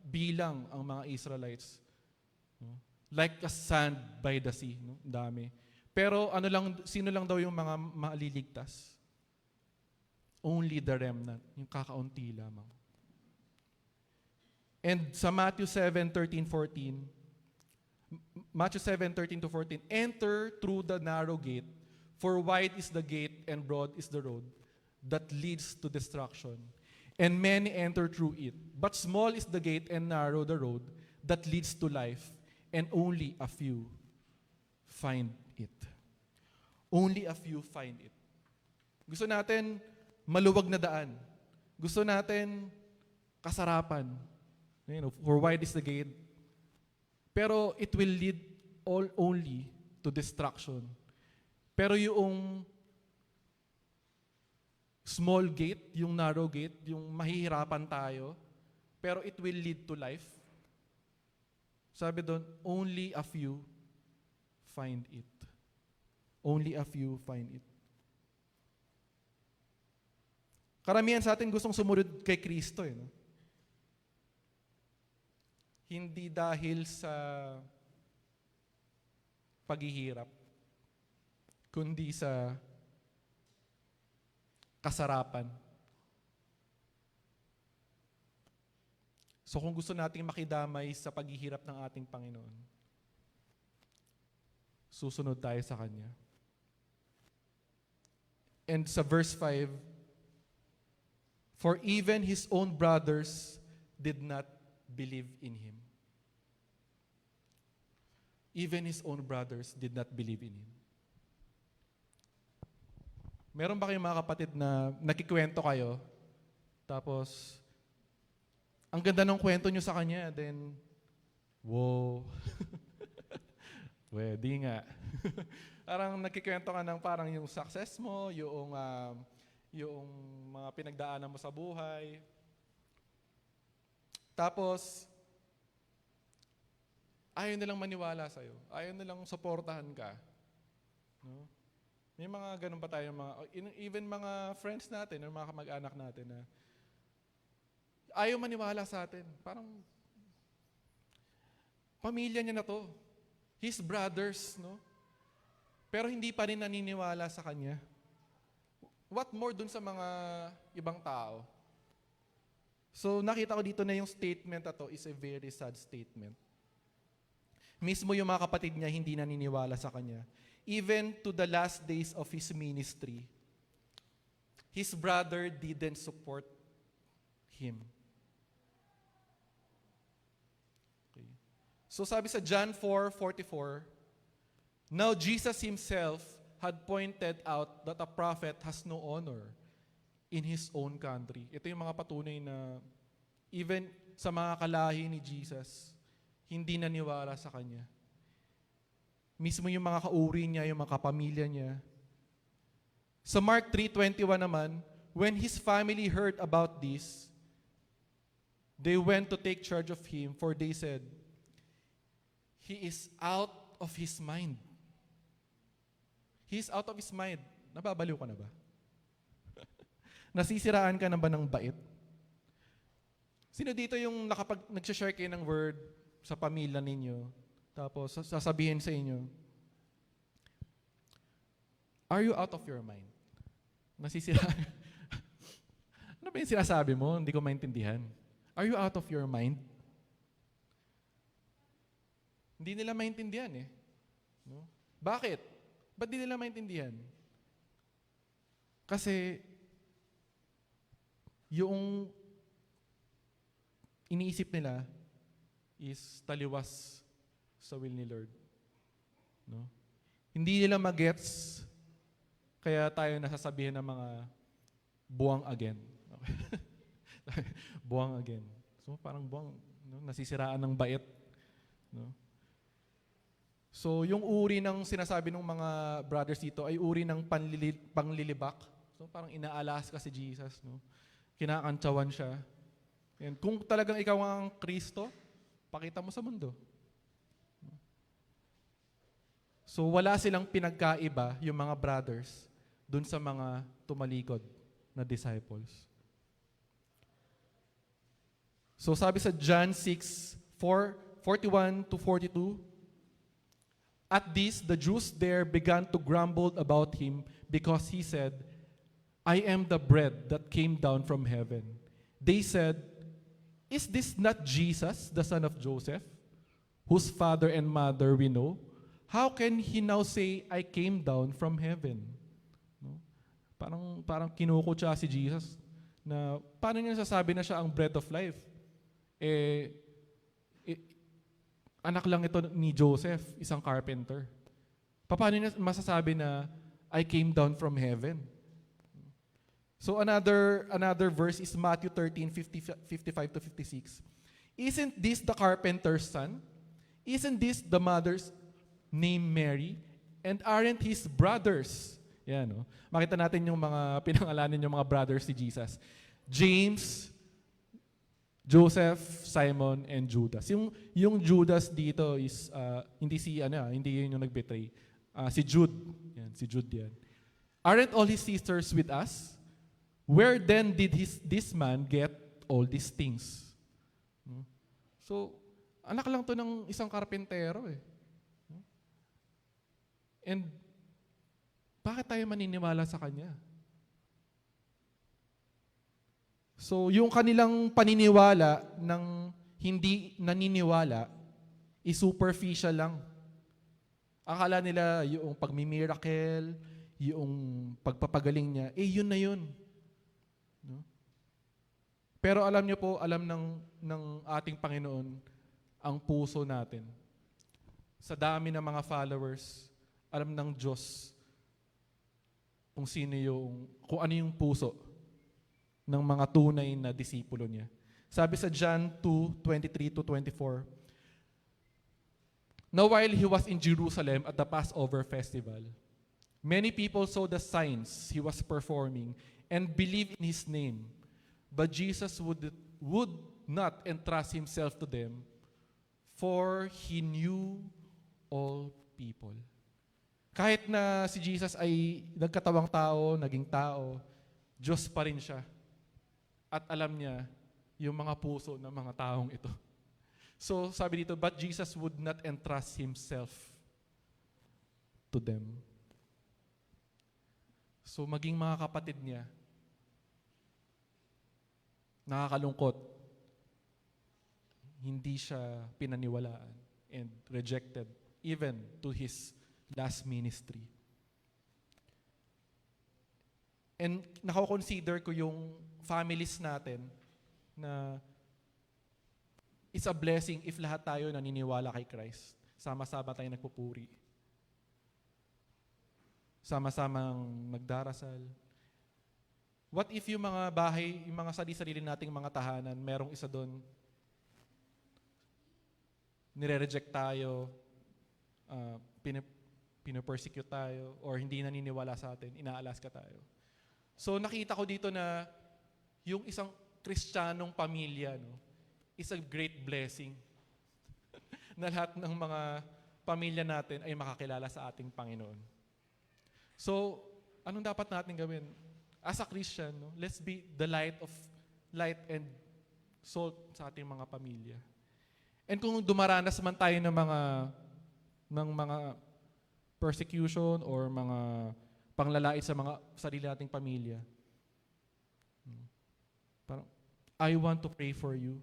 bilang ang mga Israelites. No? Like a sand by the sea. No? Dami. Pero sino lang daw yung mga maliligtas? Only the remnant, yung kakaunti lamang. And sa Matthew 7:13-14, Matthew 7:13-14, enter through the narrow gate, for wide is the gate and broad is the road that leads to destruction, and many enter through it. But small is the gate and narrow the road that leads to life, and only a few find it. Only a few find it. Gusto natin maluwag na daan. Gusto natin kasarapan. You know, for wide is the gate. Pero it will lead only to destruction. Pero yung small gate, yung narrow gate, yung mahihirapan tayo, pero it will lead to life. Sabi doon, only a few find it. Only a few find it. Karamihan sa atin gustong sumunod kay Kristo. No? Hindi dahil sa paghihirap, kundi sa kasarapan. So kung gusto nating makidamay sa paghihirap ng ating Panginoon, susunod tayo sa Kanya. And sa verse 5, for even His own brothers did not believe in Him. Even His own brothers did not believe in Him. Meron ba kayong mga kapatid na nakikwento kayo, tapos, ang ganda ng kwento nyo sa kanya, then, wow. Di nga. Parang nakikwento ka ng parang yung success mo, yung mga pinagdaanan mo sa buhay. Tapos, ayaw nilang maniwala sa'yo. Ayaw nilang suportahan ka. No? May mga ganun pa tayo, even mga friends natin, or mga kamag-anak natin na ayaw maniwala sa atin. Parang, pamilya niya na to. His brothers, no? Pero hindi pa rin naniniwala sa kanya. What more dun sa mga ibang tao? So, nakita ko dito na yung statement na to is a very sad statement. Mismo yung mga kapatid niya hindi naniniwala sa kanya. Even to the last days of his ministry, his brother didn't support him. Okay. So sabi sa John 4:44, now Jesus himself had pointed out that a prophet has no honor in His own country. Ito yung mga patunay na even sa mga kalahi ni Jesus, hindi naniwala sa Kanya. Mismo yung mga kauri niya, yung mga kapamilya niya. Sa Mark 3:21 naman, when His family heard about this, they went to take charge of Him, for they said, He is out of His mind. He is out of His mind. Nababaliw ka na ba? Nasisiraan ka na ba ng bait? Sino dito yung nagsashare kayo ng word sa pamilya ninyo, tapos sasabihin sa inyo, are you out of your mind? Nasisiraan. Ano ba yung sinasabi mo? Hindi ko maintindihan. Are you out of your mind? Hindi nila maintindihan eh. No? Bakit? Ba't di nila maintindihan? Kasi yung iniisip nila is taliwas sa will ni Lord. No? Hindi nila magets, kaya tayo nasasabihin ng mga buwang again. Okay. Buwang again. So parang buwang, no? Nasisiraan ng bait. No? So yung uri ng sinasabi ng mga brothers dito ay uri ng panlilibak. So parang inaalas ka si Jesus. No? Kinakantsawan siya. And kung talagang ikaw ang Kristo, pakita mo sa mundo. So wala silang pinagkaiba yung mga brothers dun sa mga tumalikod na disciples. So sabi sa John 6:41-42, at this, the Jews there began to grumble about him because he said, I am the bread that came down from heaven. They said, is this not Jesus, the son of Joseph, whose father and mother we know? How can he now say, I came down from heaven? No? Parang kinukutya si Jesus na paano niya sasabi na siya ang bread of life? Anak lang ito ni Joseph, isang carpenter. Paano niya masasabi na I came down from heaven? So another verse is Matthew 13:55-56. Isn't this the carpenter's son? Isn't this the mother's name Mary? And aren't his brothers? Yan, no? Makita natin yung mga pinangalanan yung mga brothers ni Jesus. James, Joseph, Simon, and Judas. Yung Judas dito is hindi yun yung nag-betray. Si Jude. Yan, si Jude yan. Aren't all his sisters with us? Where then did this man get all these things? So, anak lang to ng isang karpentero eh. And bakit tayo maniniwala sa kanya? So, yung kanilang paniniwala ng hindi naniniwala is superficial lang. Akala nila yung pagmimiracle, yung pagpapagaling niya, yun na yun. No? Pero alam niyo po, alam ng ating Panginoon ang puso natin. Sa dami ng mga followers, alam ng Diyos kung ano yung puso ng mga tunay na disipulo niya. Sabi sa John 2:23-24, now while he was in Jerusalem at the Passover festival, many people saw the signs he was performing and believed in his name. But Jesus would not entrust himself to them, for he knew all people. Kahit na si Jesus ay nagkatawang tao, naging tao, Diyos pa rin siya. At alam niya yung mga puso ng mga taong ito. So sabi dito, but Jesus would not entrust himself to them. So maging mga kapatid niya, nakakalungkot, hindi siya pinaniwalaan and rejected even to his last ministry. And nako-consider ko yung families natin na it's a blessing if lahat tayo naniniwala kay Christ. Sama-sama tayo nagpupuri. Sama-samang nagdarasal. What if yung mga bahay, yung mga sarili-sarili nating mga tahanan, merong isa doon, nire-reject tayo, pinapersecute tayo, or hindi naniniwala sa atin, inaalaska tayo. So nakita ko dito na yung isang Kristiyanong pamilya, no, is a great blessing na lahat ng mga pamilya natin ay makakilala sa ating Panginoon. So, anong dapat natin gawin? As a Christian, no, let's be the light and salt sa ating mga pamilya. And kung dumaranas man tayo ng mga persecution or mga panglalait sa mga sarili nating pamilya, parang, I want to pray for you.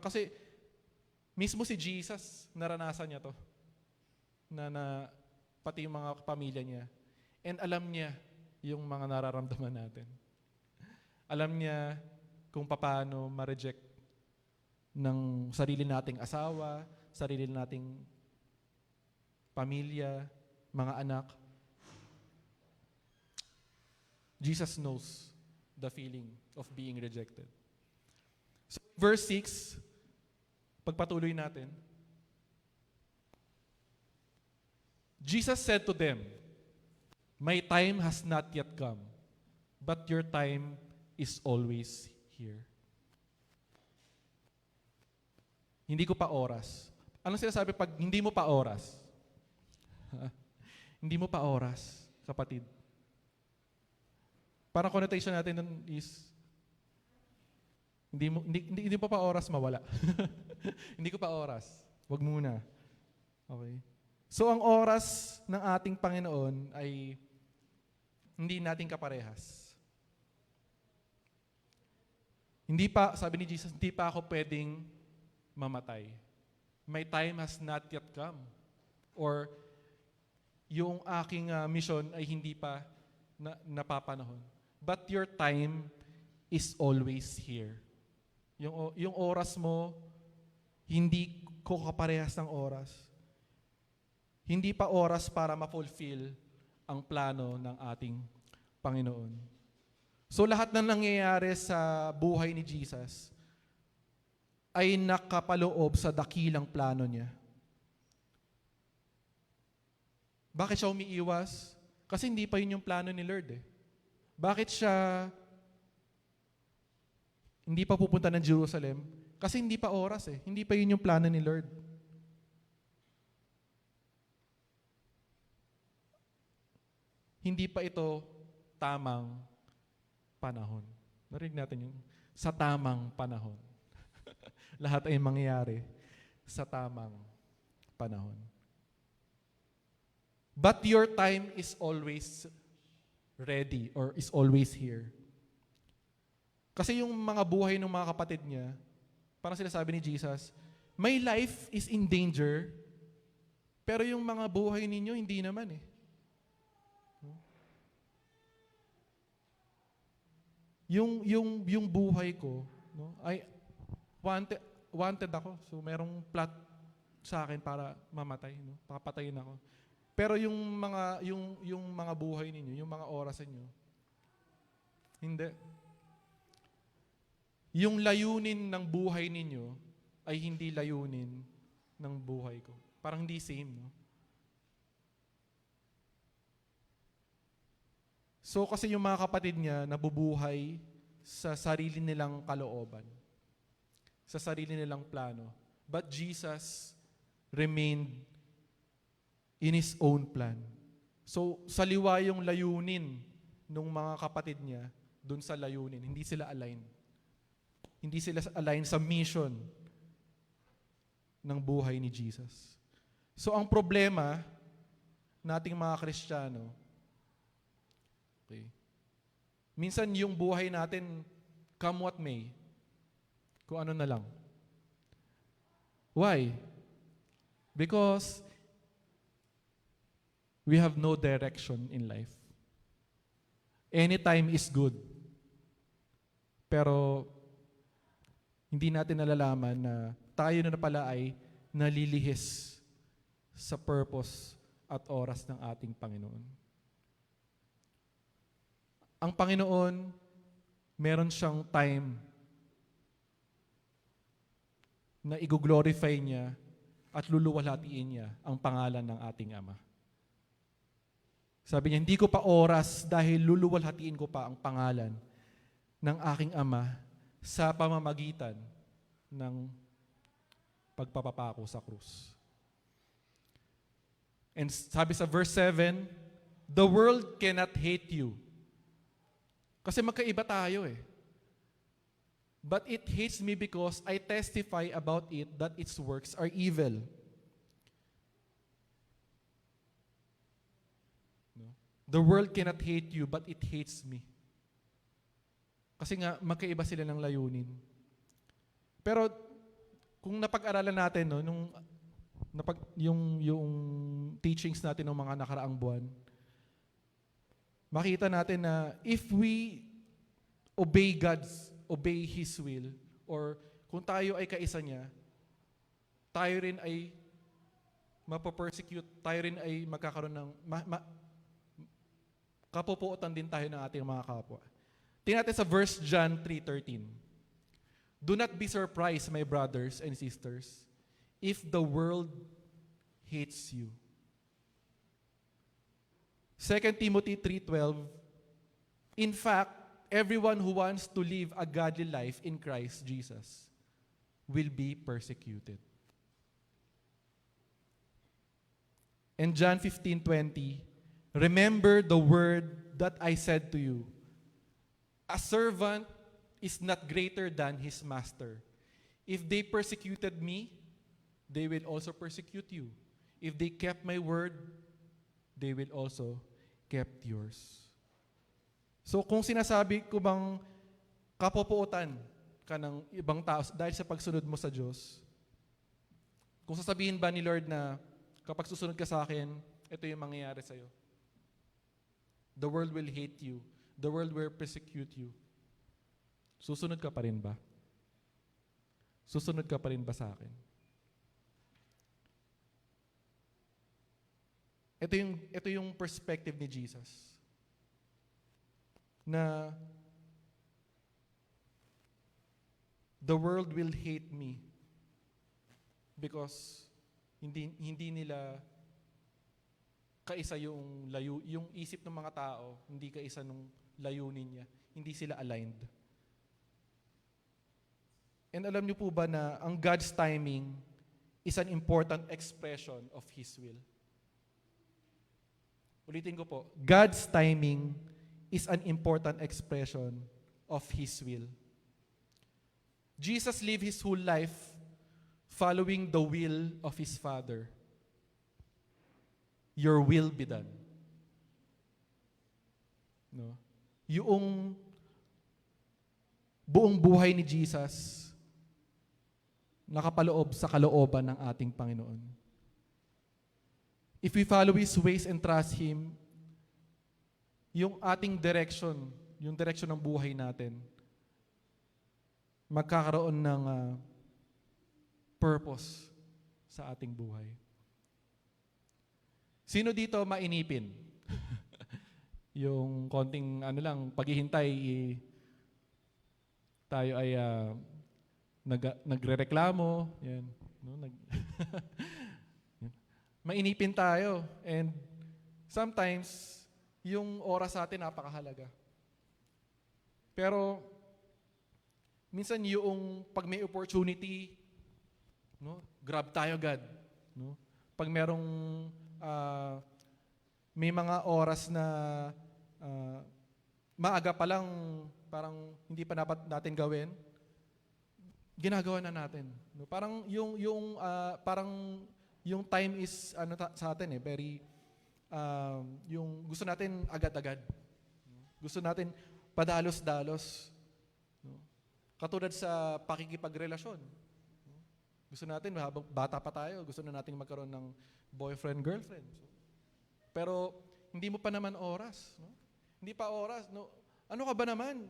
Kasi mismo si Jesus, naranasan niya to. Na pati yung mga pamilya niya. And alam niya yung mga nararamdaman natin. Alam niya kung paano ma-reject ng sarili nating asawa, sarili nating pamilya, mga anak. Jesus knows the feeling of being rejected. So, verse 6, pagpatuloy natin. Jesus said to them, "My time has not yet come, but your time is always here." Hindi ko pa oras. Anong sinasabi pag hindi mo pa oras? Hindi mo pa oras, kapatid. Parang connotation natin nun is, hindi pa oras mawala. Hindi ko pa oras. Wag muna. Okay? So ang oras ng ating Panginoon ay hindi natin kaparehas. Sabi ni Jesus, hindi pa ako pwedeng mamatay. My time has not yet come. Or yung aking mission ay hindi pa napapanahon. But your time is always here. Yung oras mo, hindi ko kaparehas ng oras. Hindi pa oras para ma-fulfill ang plano ng ating Panginoon. So lahat ng nangyayari sa buhay ni Jesus ay nakapaloob sa dakilang plano niya. Bakit siya umiiwas? Kasi hindi pa yun yung plano ni Lord eh. Bakit siya hindi pa pupunta ng Jerusalem? Kasi hindi pa oras eh. Hindi pa yun yung plano ni Lord. Hindi pa ito tamang panahon. Narinig natin yung sa tamang panahon. Lahat ay mangyayari sa tamang panahon. But your time is always ready or is always here. Kasi yung mga buhay ng mga kapatid niya, parang sinasabi ni Jesus, my life is in danger, pero yung mga buhay ninyo, hindi naman eh. Yung buhay ko, no, ay wanted ako. So merong plot sa akin para mamatay, no? Papatayin ako. Pero yung mga buhay ninyo, yung mga oras niyo, hindi. Yung layunin ng buhay ninyo ay hindi layunin ng buhay ko. Parang hindi same, no? So kasi yung mga kapatid niya nabubuhay sa sarili nilang kalooban, sa sarili nilang plano. But Jesus remained in His own plan. So saliwa yung layunin ng mga kapatid niya dun sa layunin. Hindi sila aligned. Hindi sila aligned sa mission ng buhay ni Jesus. So ang problema nating mga Kristiyano, okay, minsan yung buhay natin, come what may, kung ano na lang. Why? Because we have no direction in life. Anytime is good. Pero hindi natin nalalaman na tayo na pala ay nalilihis sa purpose at oras ng ating Panginoon. ang Panginoon, meron siyang time na i-glorify niya at luluwalhatiin niya ang pangalan ng ating Ama. Sabi niya, hindi ko pa oras dahil luluwalhatiin ko pa ang pangalan ng aking Ama sa pamamagitan ng pagpapapako sa krus. And sabi sa verse 7, the world cannot hate you. Kasi magkaiba tayo eh. But it hates me because I testify about it that its works are evil. No? The world cannot hate you, but it hates me. Kasi nga, magkaiba sila ng layunin. Pero, kung napag-aralan natin, no, yung teachings natin ng mga nakaraang buwan, makita natin na if we obey His will, or kung tayo ay kaisa niya, tayo rin ay mapapersecute, tayo rin ay magkakaroon ng, kapupuotan din tayo ng ating mga kapwa. Tingnan natin sa verse John 3:13. Do not be surprised, my brothers and sisters, if the world hates you. 2 Timothy 3:12, in fact, everyone who wants to live a godly life in Christ Jesus will be persecuted. And John 15:20, remember the word that I said to you, a servant is not greater than his master. If they persecuted me, they will also persecute you. If they kept my word, they will also kept yours. So kung sinasabi ko bang kapupuotan ka ng ibang tao dahil sa pagsunod mo sa Diyos, kung sasabihin ba ni Lord na kapag susunod ka sa akin, ito yung mangyayari sa'yo. The world will hate you. The world will persecute you. Susunod ka pa rin ba? Susunod ka pa rin ba sa akin? Ito yung perspective ni Jesus. Na the world will hate me because hindi nila kaisa yung isip ng mga tao, hindi kaisa nung layunin niya. Hindi sila aligned. And alam niyo po ba na ang God's timing is an important expression of His will? Ulitin ko po, God's timing is an important expression of His will. Jesus lived His whole life following the will of His Father. Your will be done. No? Yung buong buhay ni Jesus nakapaloob sa kalooban ng ating Panginoon. If we follow His ways and trust Him, yung ating direction, yung direction ng buhay natin, magkakaroon ng purpose sa ating buhay. Sino dito mainipin? Yung konting paghihintay, tayo ay nagrereklamo, yan, no? Mainipin tayo, and sometimes yung oras sa atin napakahalaga. Pero minsan yung pag may opportunity, no, grab tayo agad, no? Pag merong may mga oras na maaga pa lang, parang hindi pa dapat natin gawin, ginagawa na natin. No? Parang yung time is sa atin very yung gusto natin agad-agad. Gusto natin padalos-dalos. No? Katulad sa pakikipagrelasyon. No? Gusto natin habang bata pa tayo, gusto na nating magkaroon ng boyfriend, girlfriend. Pero hindi mo pa naman oras. No? Hindi pa oras. No? Ano ka ba naman?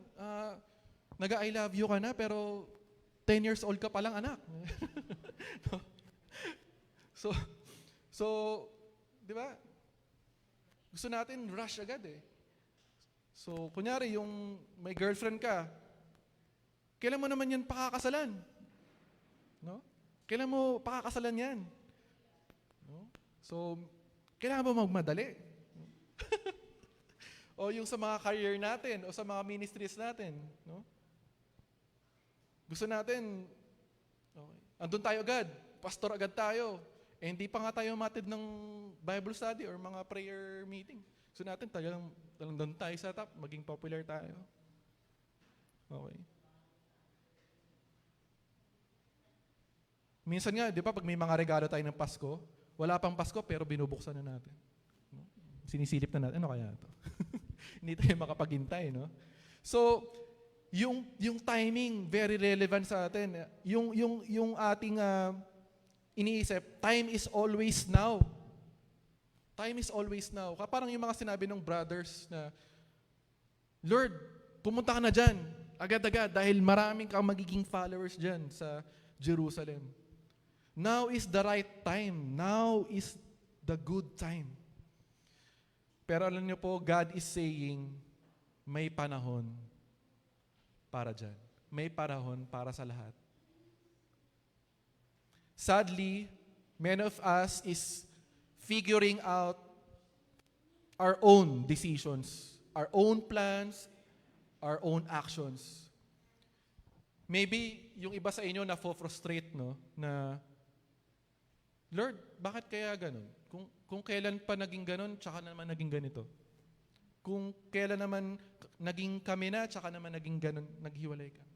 Nag-I love you ka na, pero 10 years old ka pa lang, anak. No? So, di ba? Gusto natin rush agad eh. So, kunyari, yung may girlfriend ka, kailan mo naman yan pakakasalan? No? Kailan mo pakakasalan yan? No? So, kailangan ba magmadali? O yung sa mga career natin, o sa mga ministries natin, no? Gusto natin, okay, andun tayo agad, pastor agad tayo. Eh, hindi pa nga tayo matid ng Bible study or mga prayer meeting. Gusto natin, talang doon tayo sa top, maging popular tayo. Okay. Minsan nga, di ba, pag may mga regalo tayo ng Pasko, wala pang Pasko, pero binubuksan na natin. No? Sinisilip na natin, ano kaya ito? Hindi tayo makapaghintay, no? So, yung timing, very relevant sa atin. Yung ating iniisip, time is always now. Time is always now. Parang yung mga sinabi ng brothers na, Lord, pumunta ka na dyan, agad-agad, dahil maraming kang magiging followers dyan sa Jerusalem. Now is the right time. Now is the good time. Pero alam niyo po, God is saying, may panahon para dyan. May panahon para sa lahat. Sadly, many of us is figuring out our own decisions, our own plans, our own actions. Maybe yung iba sa inyo na-frustrate, no? Na, Lord, bakit kaya ganun? Kung kailan pa naging ganun, tsaka naman naging ganito. Kung kailan naman naging kami na, tsaka naman naging ganun, naghiwalay kami.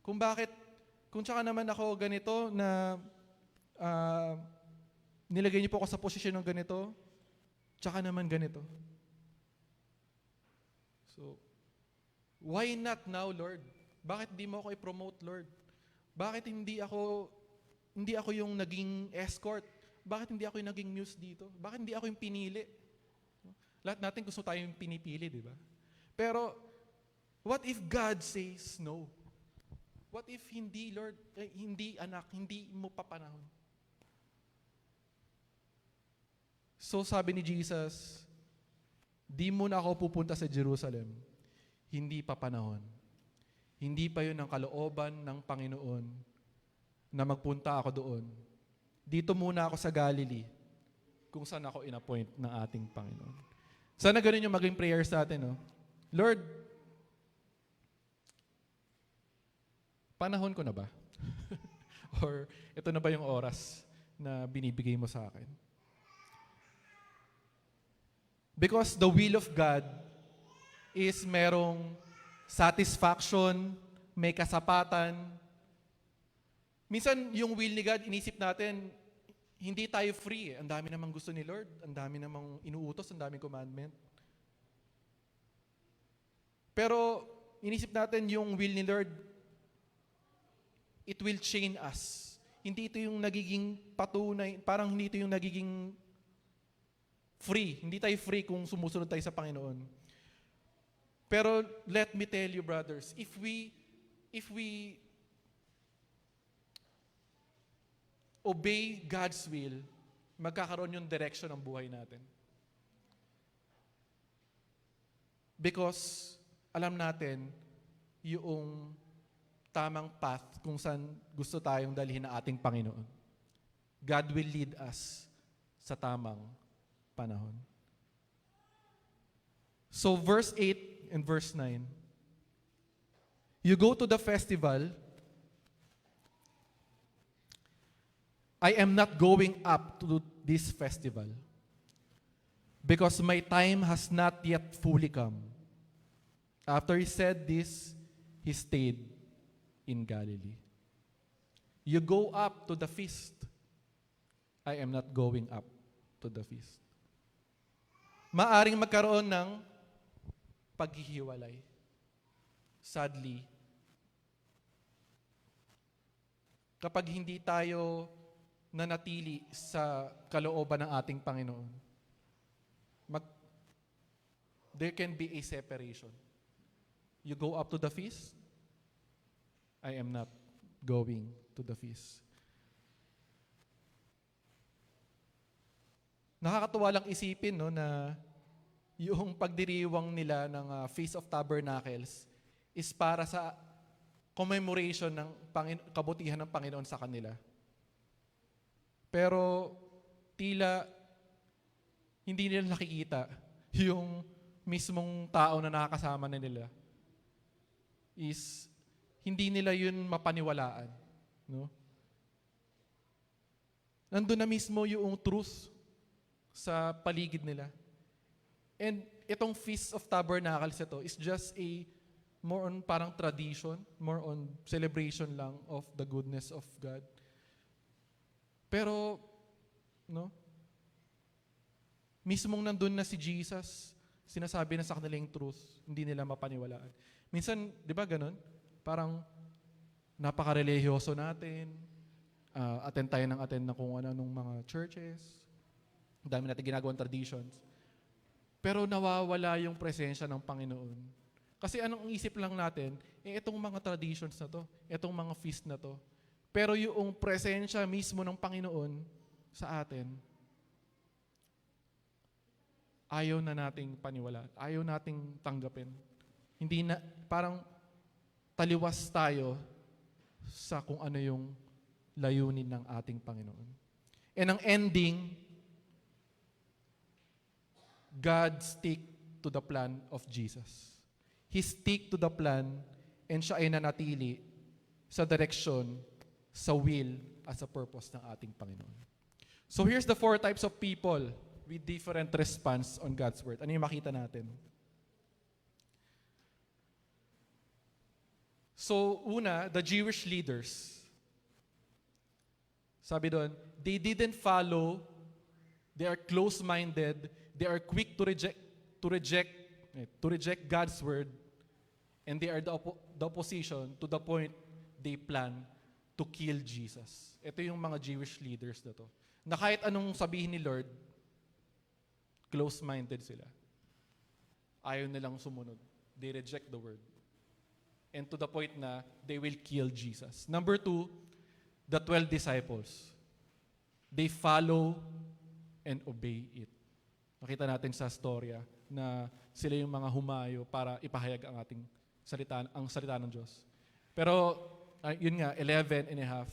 Kung tsaka naman ako ganito na nilagay niyo po ako sa posisyon ng ganito, tsaka naman ganito. So, why not now, Lord? Bakit di mo ako i-promote, Lord? Bakit hindi ako yung naging escort? Bakit hindi ako yung naging muse dito? Bakit hindi ako yung pinili? Lahat natin gusto tayo yung pinipili, di ba? Pero, what if God says no? What if hindi, Lord, hindi anak, hindi mo pa panahon? So sabi ni Jesus, di mo na ako pupunta sa Jerusalem. Hindi pa panahon. Hindi pa yun ang kalooban ng Panginoon na magpunta ako doon. Dito muna ako sa Galilee, kung saan ako in-appoint ng ating Panginoon. Sana ganun yung maging prayer sa atin, no? Lord, panahon ko na ba? Or ito na ba yung oras na binibigay mo sa akin? Because the will of God is merong satisfaction, may kasapatan. Minsan, yung will ni God, inisip natin, hindi tayo free. Ang dami namang gusto ni Lord, ang dami namang inuutos, ang daming commandment. Pero, inisip natin yung will ni Lord, it will chain us. Hindi ito yung nagiging patunay, parang hindi ito yung nagiging free. Hindi tayo free kung sumusunod tayo sa Panginoon. Pero let me tell you, brothers, if we obey God's will, magkakaroon yung direction ng buhay natin. Because alam natin yung tamang path kung saan gusto tayong dalhin ng ating Panginoon. God will lead us sa tamang panahon. So verse 8 and verse 9, you go to the festival, I am not going up to this festival because my time has not yet fully come. After he said this, he stayed in Galilee. You go up to the feast. I am not going up to the feast. Maaring magkaroon ng paghihiwalay. Sadly, kapag hindi tayo nanatili sa kalooban ng ating Panginoon, there can be a separation. You go up to the feast, I am not going to the feast. Nakakatuwa lang isipin, no, na yung pagdiriwang nila ng Feast of Tabernacles is para sa commemoration ng kabutihan ng Panginoon sa kanila. Pero tila hindi nila nakikita yung mismong tao na nakakasama na nila is hindi nila yun mapaniwalaan. No? Nandun na mismo yung truth sa paligid nila. And itong Feast of Tabernacles ito is just a more on parang tradition, more on celebration lang of the goodness of God. Pero, no? Mismong nandun na si Jesus, sinasabi na sa kanila yung truth, hindi nila mapaniwalaan. Minsan, di ba ganun? Parang napaka-religyoso natin, attend tayo ng attend na kung anong mga churches, dami natin ginagawang traditions. Pero nawawala yung presensya ng Panginoon. Kasi anong isip lang natin, itong mga traditions na to, itong mga feast na to. Pero yung presensya mismo ng Panginoon sa atin, ayaw na nating paniwalaan, ayaw nating tanggapin. Hindi na, parang taliwas tayo sa kung ano yung layunin ng ating Panginoon. And ang ending, God stick to the plan of Jesus. He stick to the plan and siya ay nanatili sa direksyon, sa will, at sa purpose ng ating Panginoon. So here's the 4 types of people with different response on God's word. Ano yung makita natin? So una, the Jewish leaders. Sabi doon, they didn't follow, they are close-minded, they are quick to reject God's word, and they are the opposition to the point they plan to kill Jesus. Ito yung mga Jewish leaders na to. Na kahit anong sabihin ni Lord, close-minded sila. Ayaw nilang sumunod. They reject the word. And to the point na they will kill Jesus. Number 2, the 12 disciples. They follow and obey it. Nakita natin sa storya na sila yung mga humayo para ipahayag ang ating salita ng Diyos. Pero, yun nga, 11 and a half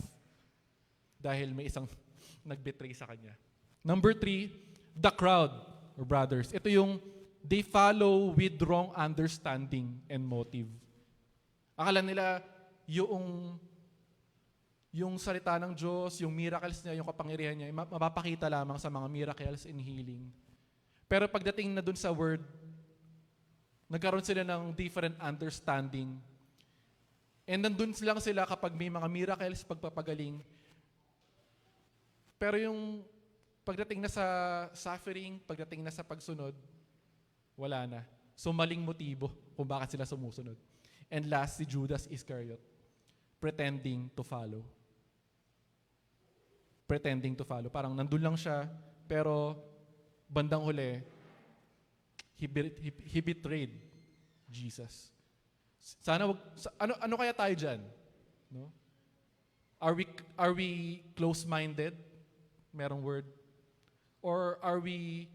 dahil may isang nag-betray sa kanya. Number 3, the crowd, or brothers. Ito yung they follow with wrong understanding and motive. Akala nila yung salita ng Diyos, yung miracles niya, yung kapangyarihan niya, mapapakita lamang sa mga miracles and healing. Pero pagdating na dun sa word, nagkaroon sila ng different understanding. And nandun lang sila kapag may mga miracles, pagpapagaling. Pero yung pagdating na sa suffering, pagdating na sa pagsunod, wala na. So maling motibo kung bakit sila sumusunod. And last, si Judas Iscariot, pretending to follow. Pretending to follow. Parang nandun lang siya, pero bandang huli, he betrayed Jesus. Sana ano kaya tayo dyan? No? Are we close-minded? Merong word? Or are we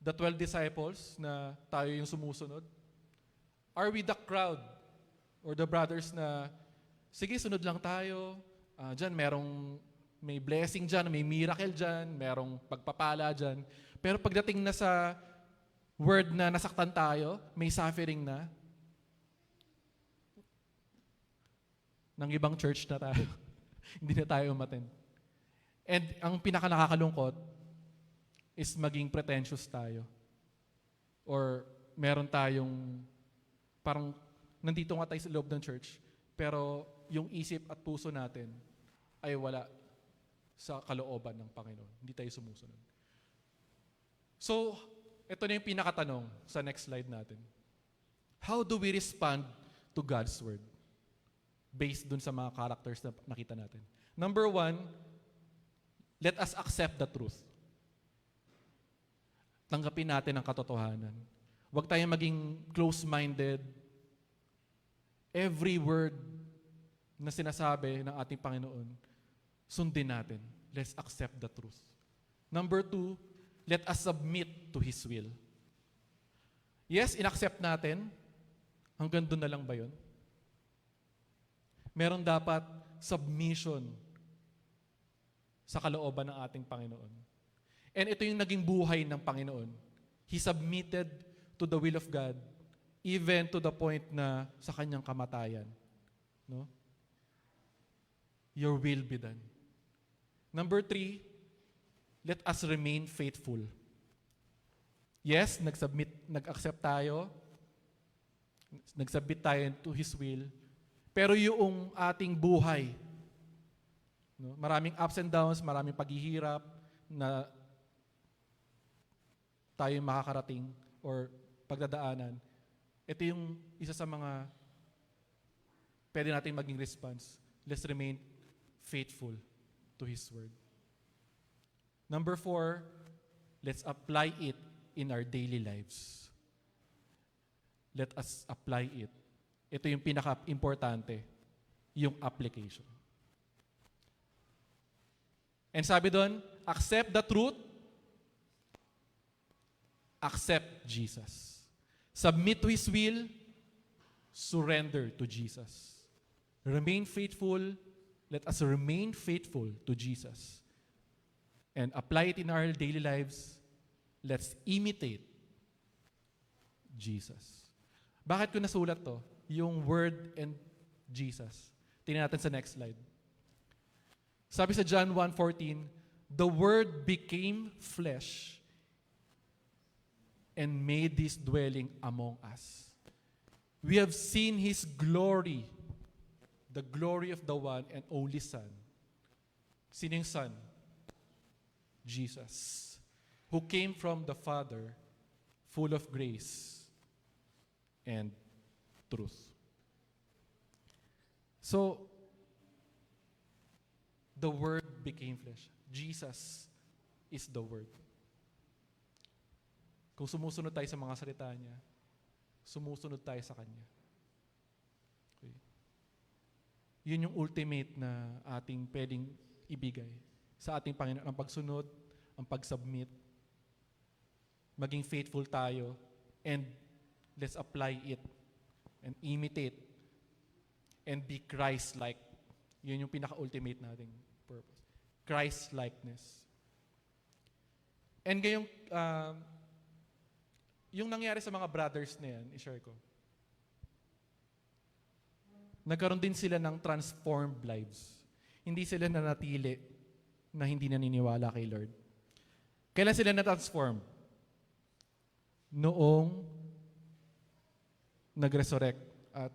the 12 disciples na tayo yung sumusunod? Are we the crowd or the brothers na sige, sunod lang tayo. Dyan, may blessing dyan, may miracle dyan, merong pagpapala dyan. Pero pagdating na sa word na nasaktan tayo, may suffering na, ng ibang church na tayo. Hindi na tayo umattend. And ang pinaka-nakakalungkot is maging pretentious tayo. Or meron tayong, parang nandito nga tayo sa loob ng church, pero yung isip at puso natin ay wala sa kalooban ng Panginoon. Hindi tayo sumusunod. So, ito na yung pinakatanong sa next slide natin. How do we respond to God's word? Based dun sa mga characters na nakita natin. Number 1, let us accept the truth. Tanggapin natin ang katotohanan. Huwag tayong maging close-minded. Every word na sinasabi ng ating Panginoon, sundin natin. Let's accept the truth. Number 2, let us submit to His will. Yes, inaccept natin. Hanggang doon na lang ba yun? Meron dapat submission sa kalooban ng ating Panginoon. And ito yung naging buhay ng Panginoon. He submitted to the will of God, even to the point na sa kanyang kamatayan. No? Your will be done. Number 3, let us remain faithful. Yes, nag-accept tayo, nag-submit tayo to His will, pero yung ating buhay, no, maraming ups and downs, maraming paghihirap na tayo makakarating or pagdadaanan. Ito yung isa sa mga pwede natin maging response. Let's remain faithful to His Word. Number 4, let's apply it in our daily lives. Let us apply it. Ito yung pinaka-importante, yung application. And sabi doon, accept the truth, accept Jesus. Submit to His will, surrender to Jesus. Remain faithful, let us remain faithful to Jesus. And apply it in our daily lives. Let's imitate Jesus. Bakit ko nasulat to? Yung Word and Jesus. Tingnan natin sa next slide. Sabi sa John 1:14, the Word became flesh and made His dwelling among us. We have seen His glory, the glory of the one and only Son. Sino yung Son? Jesus, who came from the Father, full of grace and truth. So, the Word became flesh. Jesus is the Word. Kung sumusunod tayo sa mga salita niya, sumusunod tayo sa Kanya. Okay. Yun yung ultimate na ating pwedeng ibigay sa ating Panginoon, ang pagsunod, ang pag-submit, maging faithful tayo, and let's apply it and imitate and be Christ-like. Yun yung pinaka-ultimate nating purpose. Christ-likeness. And ngayong, yung nangyari sa mga brothers na yan, i-share ko. Nagkaroon din sila ng transformed lives. Hindi sila nanatili na hindi naniniwala kay Lord. Kailan sila na-transform? Noong nag-resurrect at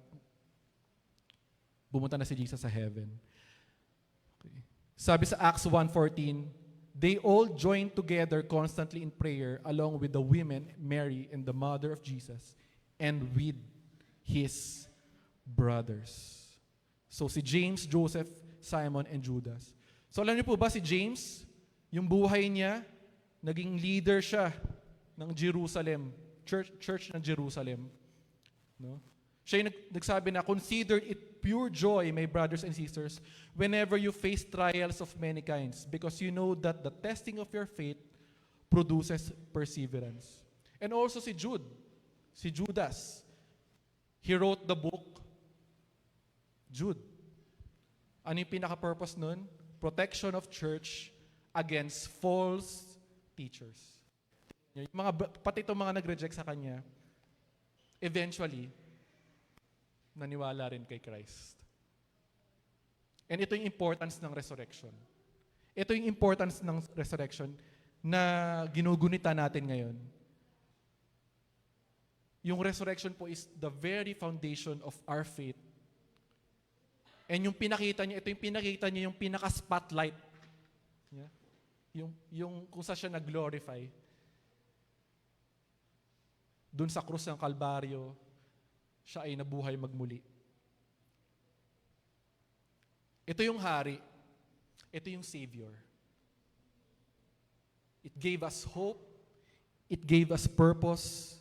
bumunta na si Jesus sa heaven. Okay. Sabi sa Acts 1:14, they all joined together constantly in prayer along with the women, Mary and the mother of Jesus, and with his brothers. So si James, Joseph, Simon, and Judas. So alam niyo po ba si James, yung buhay niya, naging leader siya ng Jerusalem, church ng Jerusalem. No? Siya yung nagsabi na, consider it pure joy, my brothers and sisters, whenever you face trials of many kinds, because you know that the testing of your faith produces perseverance. And also si Judas, he wrote the book, Jude. Ano yung pinaka-purpose nun? Protection of church against false teachers. Yung pati itong mga nag-reject sa kanya, eventually, naniwala rin kay Christ. And ito yung importance ng resurrection. Ito yung importance ng resurrection na ginugunita natin ngayon. Yung resurrection po is the very foundation of our faith. And yung pinakita niya, ito yung pinakita niya yung pinaka-spotlight. Yeah? Yung kung saan siya nag-glorify. Doon sa krus ng Kalbaryo, siya ay nabuhay magmuli. Ito yung hari. Ito yung Savior. It gave us hope, it gave us purpose,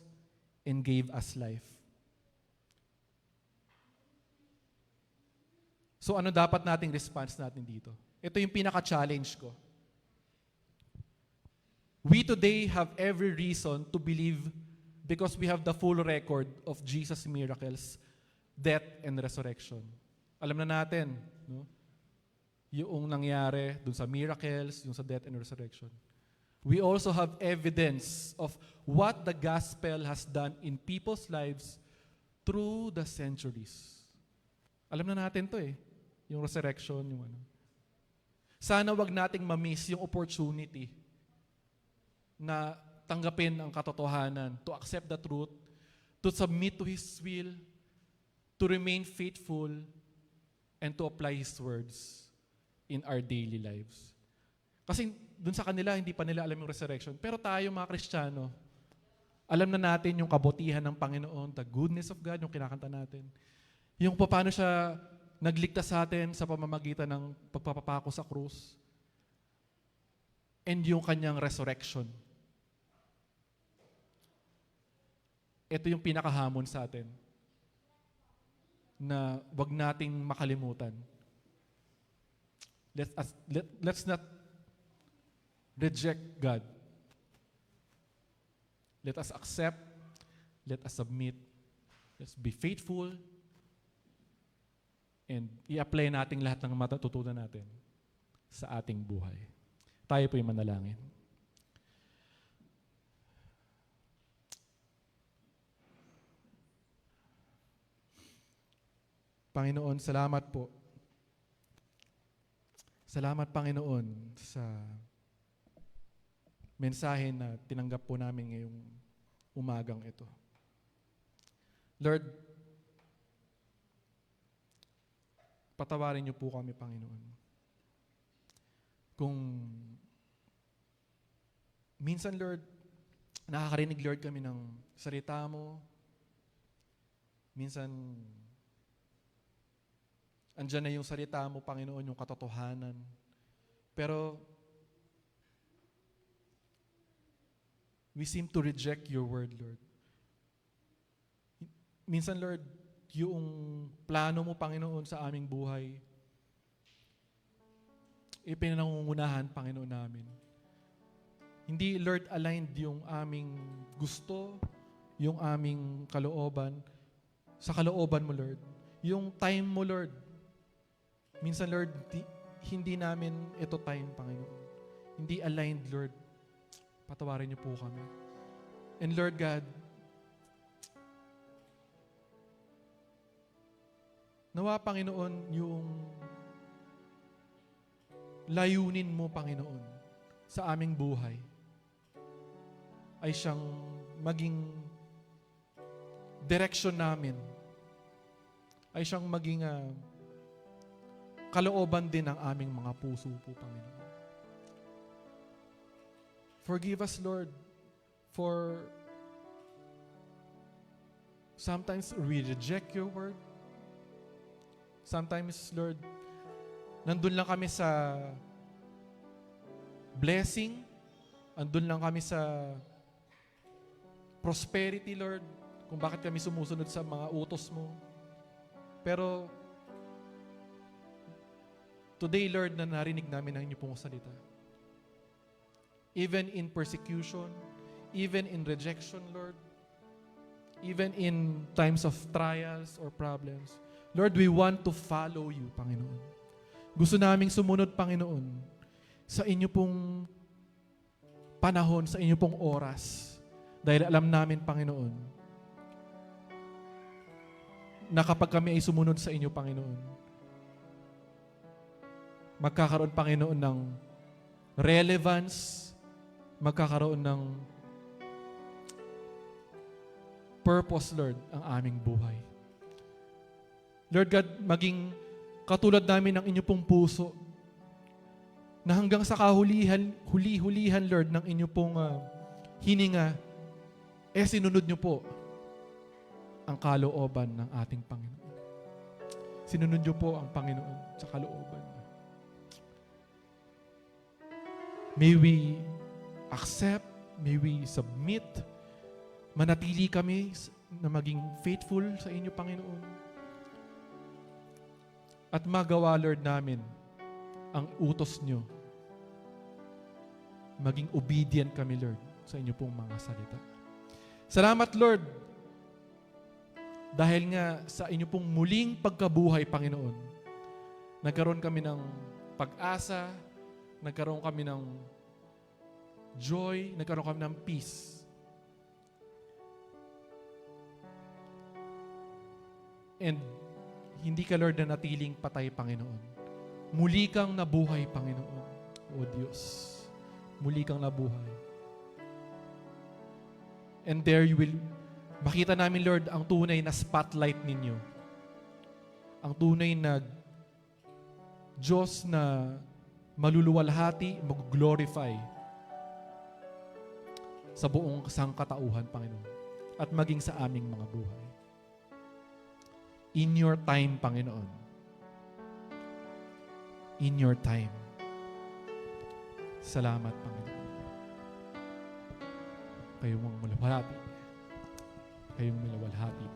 and gave us life. So ano dapat nating response natin dito? Ito yung pinaka-challenge ko. We today have every reason to believe because we have the full record of Jesus' miracles, death, and resurrection. Alam na natin, no? Yung nangyari dun sa miracles, yung sa death and resurrection. We also have evidence of what the gospel has done in people's lives through the centuries. Alam na natin to yung resurrection, yung ano. Sana wag nating ma-miss yung opportunity na tanggapin ang katotohanan, to accept the truth, to submit to His will, to remain faithful, and to apply His words in our daily lives. Kasi dun sa kanila, hindi pa nila alam yung resurrection. Pero tayo mga Kristiyano, alam na natin yung kabutihan ng Panginoon, the goodness of God, yung kinakanta natin. Yung paano siya nagligtas sa atin sa pamamagitan ng pagpapapako sa krus. And yung kanyang resurrection. Ito yung pinakahamon sa atin na wag nating makalimutan. Let's not reject God. Let us accept, let us submit, let's be faithful, and i-apply natin lahat ng matututunan natin sa ating buhay. Tayo po'y manalangin. Panginoon, salamat po. Salamat, Panginoon, sa mensahe na tinanggap po namin ngayong umagang ito. Lord, patawarin niyo po kami, Panginoon. Kung minsan, Lord, nakakarinig, Lord, kami ng salita mo. Minsan, andyan na yung salita mo, Panginoon, yung katotohanan. Pero, we seem to reject your word, Lord. Minsan, Lord, yung plano mo, Panginoon, sa aming buhay, ipinangungunahan, Panginoon namin. Hindi, Lord, aligned yung aming gusto, yung aming kalooban, sa kalooban mo, Lord. Yung time mo, Lord, minsan, Lord, hindi namin ito time, Panginoon. Hindi aligned, Lord. Patawarin niyo po kami. And Lord God, nawa, Panginoon, yung layunin mo, Panginoon, sa aming buhay ay siyang maging direction namin. Ay siyang maging kalooban din ng aming mga puso po, Panginoon. Forgive us, Lord, for sometimes we reject your word. Sometimes, Lord, nandun lang kami sa blessing, andun lang kami sa prosperity, Lord, kung bakit kami sumusunod sa mga utos mo. Pero, today, Lord, na narinig namin ang inyong pong salita. Even in persecution, even in rejection, Lord, even in times of trials or problems, Lord, we want to follow you, Panginoon. Gusto naming sumunod, Panginoon, sa inyo pong panahon, sa inyo pong oras. Dahil alam namin, Panginoon, na kapag kami ay sumunod sa inyo, Panginoon, magkakaroon, Panginoon, ng relevance, magkakaroon ng purpose, Lord, ang aming buhay. Lord God, maging katulad namin ng inyo pong puso na hanggang sa huli-hulihan, Lord, ng inyo pong hininga, sinunod nyo po ang kalooban ng ating Panginoon. Sinunod nyo po ang Panginoon sa kalooban niyo. May we accept, may we submit, manatili kami na maging faithful sa inyo, Panginoon. At magawa, Lord, namin ang utos nyo. Maging obedient kami, Lord, sa inyo pong mga salita. Salamat, Lord, dahil nga sa inyo pong muling pagkabuhay, Panginoon, nagkaroon kami ng pag-asa, nagkaroon kami ng joy, nagkaroon kami ng peace. And hindi ka, Lord, na natiling patay, Panginoon. Muli kang nabuhay, Panginoon. O Diyos, muli kang nabuhay. And there you will, makita namin, Lord, ang tunay na spotlight ninyo. Ang tunay na Diyos na maluluwalhati, mag-glorify sa buong sangkatauhan, Panginoon. At maging sa aming mga buhay. In your time, Panginoon. In your time. Salamat, Panginoon. Kayong mga malawalhati. Kayong malawalhati.